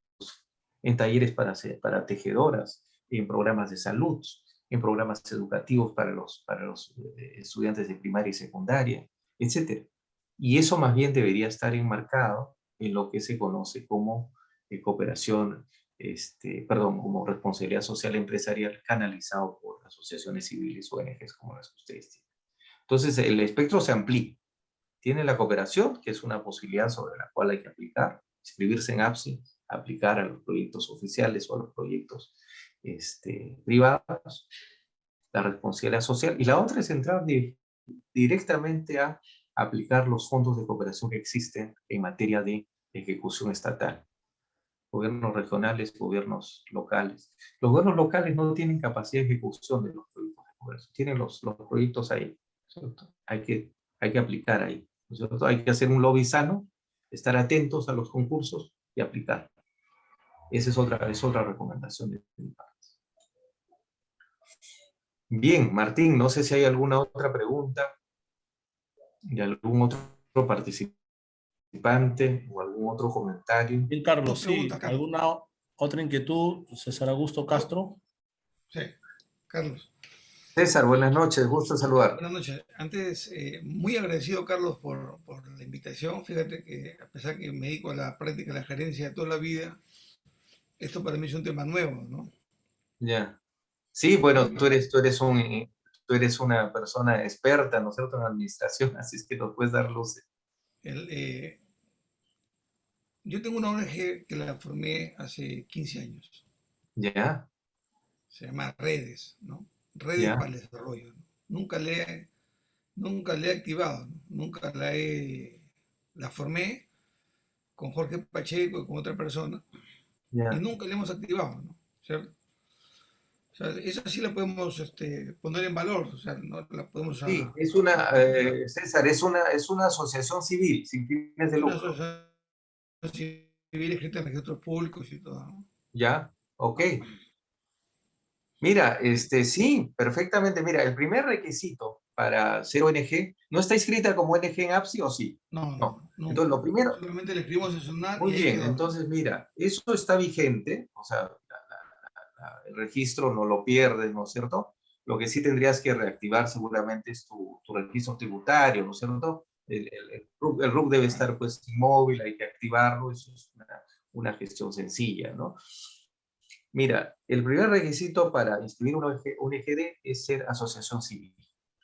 B: en talleres para tejedoras, en programas de salud, en programas educativos para los estudiantes de primaria y secundaria, etc. Y eso más bien debería estar enmarcado en lo que se conoce como cooperación, como responsabilidad social empresarial canalizado por asociaciones civiles, ONGs como las que ustedes tienen. Entonces el espectro se amplía. Tiene la cooperación, que es una posibilidad sobre la cual hay que aplicar, inscribirse en APSI, aplicar a los proyectos oficiales o a los proyectos privados, la responsabilidad social, y la otra es entrar directamente a aplicar los fondos de cooperación que existen en materia de ejecución estatal. Gobiernos regionales, gobiernos locales. Los gobiernos locales no tienen capacidad de ejecución de los proyectos de cooperación, tienen los proyectos ahí, ¿cierto? Hay que aplicar ahí, ¿cierto? Hay que hacer un lobby sano, estar atentos a los concursos y aplicar. Esa es otra recomendación de mi parte. Bien, Martín, no sé si hay alguna otra pregunta de algún otro participante o algún otro comentario.
A: Bien, Carlos,
E: Dos
A: sí.
E: preguntas, Carlos.
A: ¿Alguna otra inquietud? César Augusto Castro.
E: Sí, Carlos.
B: César, buenas noches, gusto saludar.
E: Buenas noches. Antes, muy agradecido, Carlos, por la invitación. Fíjate que a pesar que me dedico a la práctica de la gerencia de toda la vida, esto para mí es un tema nuevo, ¿no?
B: Ya. Sí, bueno, tú eres una persona experta, ¿no es cierto?, en administración, así es que nos puedes dar luces.
E: Yo tengo una ONG que la formé hace 15 años.
B: Ya,
E: Se llama Redes, ¿no? Redes
B: ya,
E: para el Desarrollo, ¿no? Nunca le he activado, ¿no? La formé con Jorge Pacheco y con otra persona, y
B: ya.
E: nunca la hemos activado, ¿no? ¿Cierto? O sea, esa sí la podemos poner en valor, o sea, no la podemos...
B: Sí, César, es una asociación civil, sin fines de
E: una
B: lucro.
E: asociación civil escrita en registros públicos y todo, ¿no?
B: Ya, ok. Mira, sí, perfectamente. Mira, el primer requisito para ser ONG, ¿no está inscrita como ONG en APSI o sí?
E: No,
B: No.
E: nunca.
B: Entonces, lo primero,
E: Solamente le escribimos en SUNAT
B: muy
E: y ahí
B: bien,
E: quedó.
B: entonces mira, eso está vigente, o sea, el registro no lo pierdes, ¿no es cierto? Lo que sí tendrías que reactivar seguramente es tu registro tributario, ¿no es cierto? El RUC debe estar pues inmóvil, hay que activarlo, eso es una gestión sencilla, ¿no? Mira, el primer requisito para inscribir una ONGD es ser asociación civil.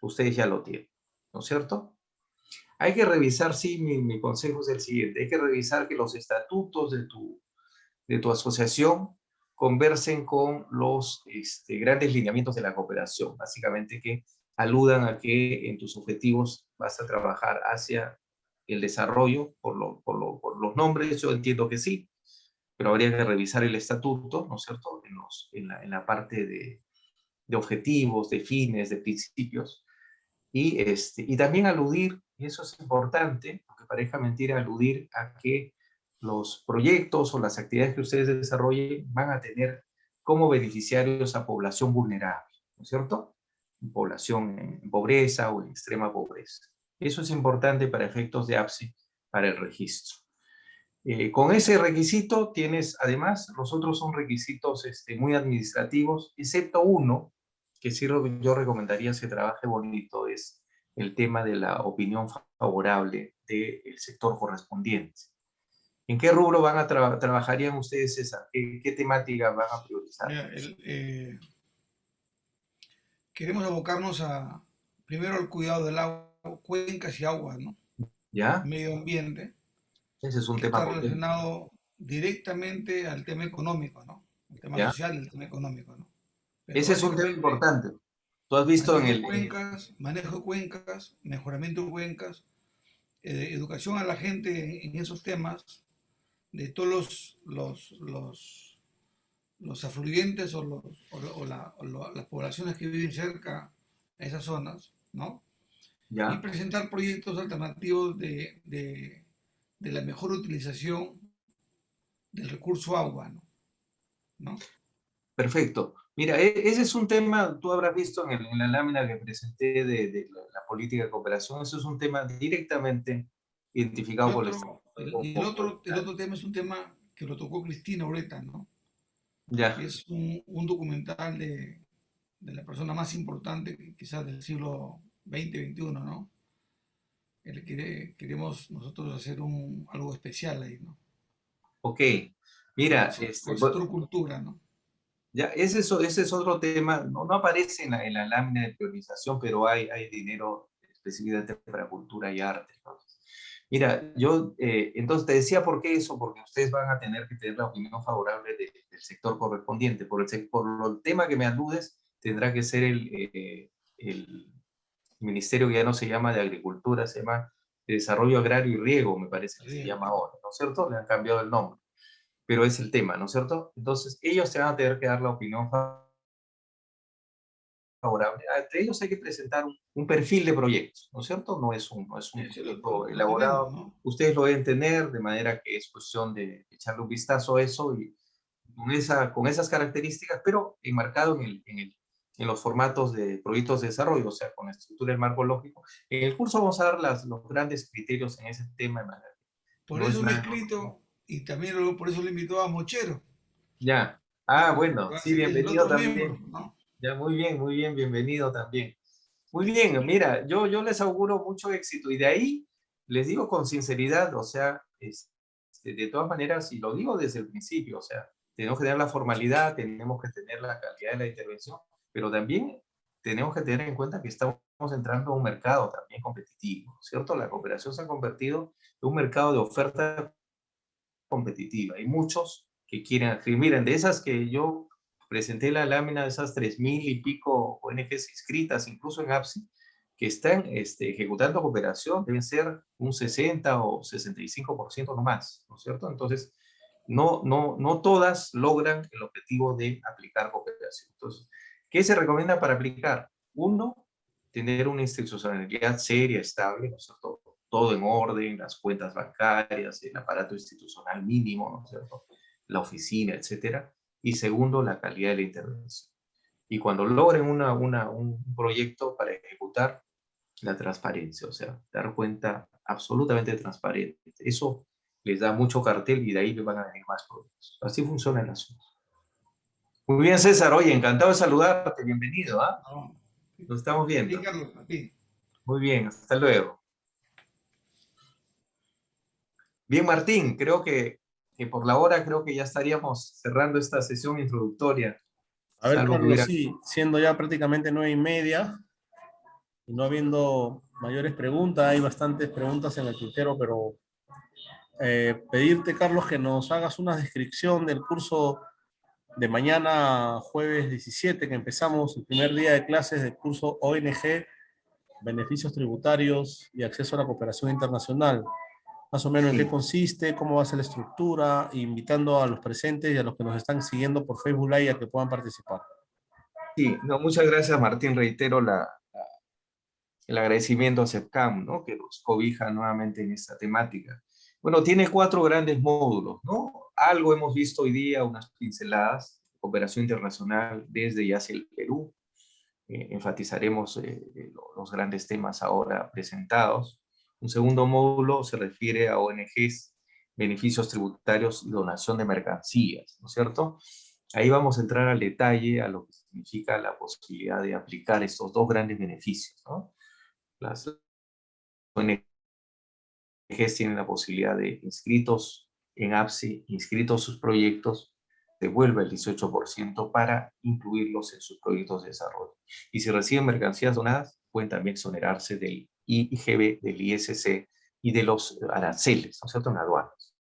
B: Ustedes ya lo tienen, ¿no es cierto? Hay que revisar, sí, mi consejo es el siguiente, hay que revisar que los estatutos de tu asociación conversen con los grandes lineamientos de la cooperación, básicamente que aludan a que en tus objetivos vas a trabajar hacia el desarrollo, por los nombres, yo entiendo que sí, pero habría que revisar el estatuto, ¿no es cierto?, en la parte de objetivos, de fines, de principios, y también aludir, y eso es importante, aunque parezca mentira, aludir a que los proyectos o las actividades que ustedes desarrollen van a tener como beneficiarios a población vulnerable, ¿no es cierto? Población en pobreza o en extrema pobreza. Eso es importante para efectos de APSI, para el registro. Con ese requisito tienes, además, los otros son requisitos muy administrativos, excepto uno, que sí yo recomendaría que trabaje bonito, es el tema de la opinión favorable del sector correspondiente. ¿En qué rubro van a trabajarían ustedes, César? ¿Qué temática van a priorizar?
E: Mira, queremos abocarnos primero al cuidado del agua, cuencas y aguas, ¿no?
B: ¿Ya?
E: Medio ambiente,
B: Ese es un
E: que
B: tema
E: está
B: potente.
E: relacionado directamente al tema económico, ¿no? El tema
B: ¿Ya?
E: social del tema económico, ¿no? Pero
B: Ese es un tema
E: básicamente
B: importante. Tú has visto
E: manejo de cuencas, mejoramiento de cuencas, educación a la gente en esos temas, de todos los afluentes las poblaciones que viven cerca a esas zonas, ¿no? Y
B: ¿Ya?
E: presentar proyectos alternativos de la mejor utilización del recurso agua, ¿no?
B: Perfecto. Mira, ese es un tema, tú habrás visto en la lámina que presenté de la política de cooperación, eso es un tema directamente identificado por el Estado.
E: El otro tema es un tema que lo tocó Cristina Ureta, ¿no?
B: Ya,
E: Que es un documental de la persona más importante quizás del siglo XX-XXI, ¿no? Queremos nosotros hacer algo especial ahí, ¿no?
B: ok. Mira,
E: Con el sector cultura, ¿no?
B: ya, ese es otro tema, no aparece en la lámina de priorización, pero hay dinero específicamente para cultura y arte. Entonces, mira, yo entonces te decía por qué eso, porque ustedes van a tener que tener la opinión favorable del sector correspondiente. Por el tema que me aludes, tendrá que ser el ministerio que ya no se llama de Agricultura, se llama de Desarrollo Agrario y Riego, me parece que se
E: Bien.
B: llama ahora, ¿no es cierto? Le han cambiado el nombre, pero es el tema, ¿no es cierto? Entonces, ellos te van a tener que dar la opinión favorable. Entre ellos hay que presentar un perfil de proyectos, ¿no es cierto? No es un
E: Sí,
B: proyecto
E: lo tenemos,
B: elaborado.
E: ¿no?
B: Ustedes lo deben tener, de manera que es cuestión de echarle un vistazo a eso y con esas características, pero enmarcado en los formatos de proyectos de desarrollo, o sea, con la estructura del marco lógico. En el curso vamos a dar los grandes criterios en ese tema, de manera que
E: Por
B: no es
E: eso lo he
B: nada.
E: escrito y también por eso lo invitó a Mochero,
B: Ya.
E: que
B: Ah, bueno, sí,
E: es el
B: bienvenido
E: otro miembro,
B: también.
E: ¿no?
B: Ya, muy bien, bienvenido también. Muy bien, mira, yo les auguro mucho éxito y de ahí les digo con sinceridad, o sea, de todas maneras, y lo digo desde el principio, o sea, tenemos que tener la formalidad, tenemos que tener la calidad de la intervención, pero también tenemos que tener en cuenta que estamos entrando a un mercado también competitivo, ¿cierto? La cooperación se ha convertido en un mercado de oferta competitiva. Hay muchos que quieren adquirir. Miren, de esas que yo presenté la lámina de esas 3.000 y pico ONGs inscritas, incluso en APSI, que están ejecutando cooperación, deben ser un 60 o 65% no más, ¿no es cierto? Entonces, no todas logran el objetivo de aplicar cooperación. Entonces, ¿qué se recomienda para aplicar? Uno, tener una institucionalidad seria, estable, ¿no es cierto? Todo en orden, las cuentas bancarias, el aparato institucional mínimo, ¿no es cierto? La oficina, etcétera. Y segundo, la calidad de la intervención. Y cuando logren un proyecto para ejecutar, la transparencia, o sea, dar cuenta absolutamente transparente. Eso les da mucho cartel y de ahí les van a venir más proyectos. Así funciona el asunto. Muy bien, César. Oye, encantado de saludarte. Bienvenido, ¿ah?
E: No.
B: Nos estamos
E: A ti,
B: viendo.
E: Carlos, a ti.
B: Muy bien, hasta luego. Bien, Martín, que por la hora creo que ya estaríamos cerrando esta sesión introductoria,
A: A ver,
B: salvo que
A: Carlos,
B: hubiera...
A: sí, siendo ya prácticamente 9:30 y no habiendo mayores preguntas, hay bastantes preguntas en el tintero, pero pedirte, Carlos, que nos hagas una descripción del curso de mañana, jueves 17, que empezamos el primer día de clases del curso ONG, Beneficios Tributarios y Acceso a la Cooperación Internacional. Más o menos en qué
B: Sí,
A: consiste, cómo va a ser la estructura, invitando a los presentes y a los que nos están siguiendo por Facebook Live a que puedan participar.
B: sí, no, muchas gracias, Martín. Reitero el agradecimiento a CEPCAM, ¿no? Que nos cobija nuevamente en esta temática. Bueno, tiene 4 grandes módulos, ¿no? Algo hemos visto hoy día, unas pinceladas, cooperación internacional desde y hacia el Perú. Enfatizaremos los grandes temas ahora presentados. Un segundo módulo se refiere a ONGs, beneficios tributarios y donación de mercancías, ¿no es cierto? Ahí vamos a entrar al detalle a lo que significa la posibilidad de aplicar estos dos grandes beneficios, ¿no? Las ONGs tienen la posibilidad de, inscritos en APSI, inscritos sus proyectos, devuelve el 18% para incluirlos en sus proyectos de desarrollo. Y si reciben mercancías donadas, pueden también exonerarse del IGB, del ISC y de los aranceles, ¿no es cierto?, en aduanas.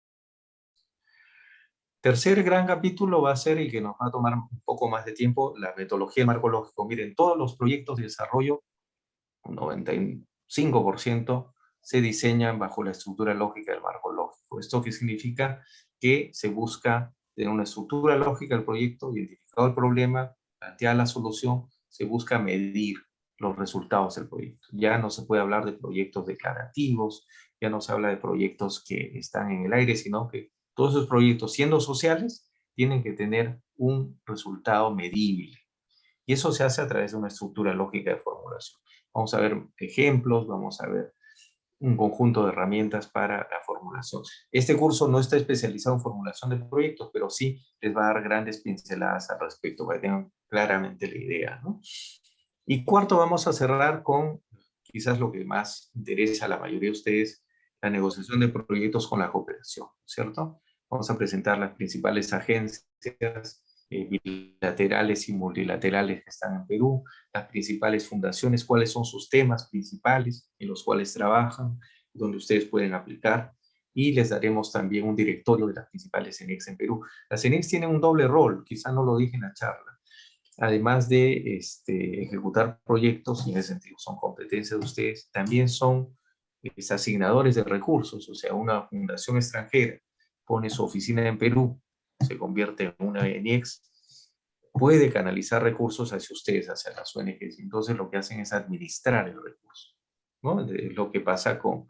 B: Tercer gran capítulo va a ser el que nos va a tomar un poco más de tiempo, la metodología del marco lógico. Miren, todos los proyectos de desarrollo, un 95%, se diseñan bajo la estructura lógica del marco lógico. ¿Esto qué significa? Que se busca tener una estructura lógica del proyecto, identificado el problema, plantear la solución, se busca medir los resultados del proyecto. Ya no se puede hablar de proyectos declarativos, ya no se habla de proyectos que están en el aire, sino que todos esos proyectos, siendo sociales, tienen que tener un resultado medible. Y eso se hace a través de una estructura lógica de formulación. Vamos a ver ejemplos, vamos a ver un conjunto de herramientas para la formulación. Este curso no está especializado en formulación de proyectos, pero sí les va a dar grandes pinceladas al respecto, para que tengan claramente la idea, ¿no? Y cuarto, vamos a cerrar con quizás lo que más interesa a la mayoría de ustedes, la negociación de proyectos con la cooperación, ¿cierto? Vamos a presentar las principales agencias bilaterales y multilaterales que están en Perú, las principales fundaciones, cuáles son sus temas principales en los cuales trabajan, donde ustedes pueden aplicar, y les daremos también un directorio de las principales CENIECs en Perú. Las CENIECs tienen un doble rol, quizá no lo dije en la charla. Además de ejecutar proyectos, y en ese sentido son competencias de ustedes, también son asignadores de recursos, o sea, una fundación extranjera pone su oficina en Perú, se convierte en una ENIEX, puede canalizar recursos hacia ustedes, hacia las ONGs. Entonces lo que hacen es administrar el recurso, ¿no? Es lo que pasa con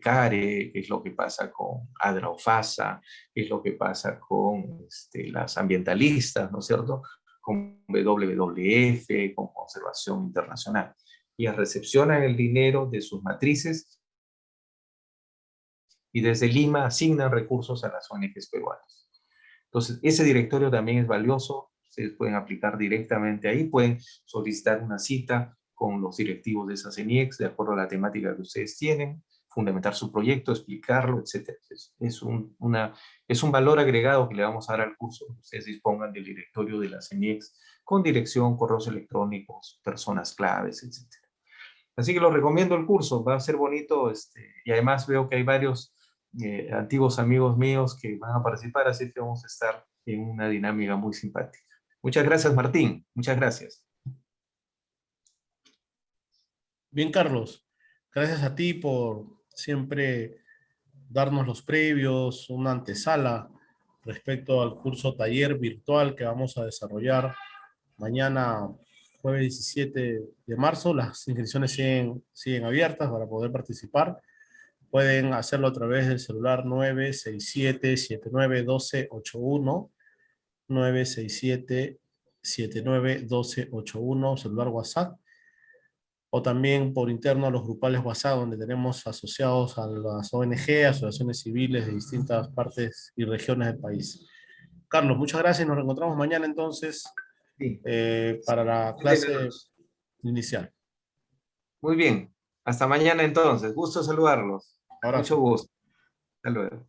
B: CARE, es lo que pasa con ADRA-OFASA, es lo que pasa con las ambientalistas, ¿no es cierto?, con WWF, con Conservación Internacional. Ellas recepcionan el dinero de sus matrices y desde Lima asignan recursos a las ONGs peruanas. Entonces, ese directorio también es valioso. Ustedes pueden aplicar directamente ahí, pueden solicitar una cita con los directivos de esas ENIEX, de acuerdo a la temática que ustedes tienen, fundamentar su proyecto, explicarlo, etc. Es un valor agregado que le vamos a dar al curso. Ustedes dispongan del directorio de las ENIEX con dirección, correos electrónicos, personas claves, etc. Así que los recomiendo el curso, va a ser bonito, y además veo que hay varios antiguos amigos míos que van a participar, así que vamos a estar en una dinámica muy simpática. Muchas gracias, Martín. Muchas gracias.
A: Bien, Carlos. Gracias a ti por siempre darnos los previos, una antesala respecto al curso taller virtual que vamos a desarrollar mañana, jueves 17 de marzo. Las inscripciones siguen abiertas para poder participar. Pueden hacerlo a través del celular 967-791281, 967-791281, celular WhatsApp, o también por interno a los grupales WhatsApp, donde tenemos asociados a las ONG, asociaciones civiles de distintas partes y regiones del país. Carlos, muchas gracias. Nos reencontramos mañana entonces
B: Sí.
A: para la clase inicial.
B: Muy bien. Hasta mañana entonces. Gusto saludarlos.
A: Abrazo.
B: Mucho gusto. Hasta luego.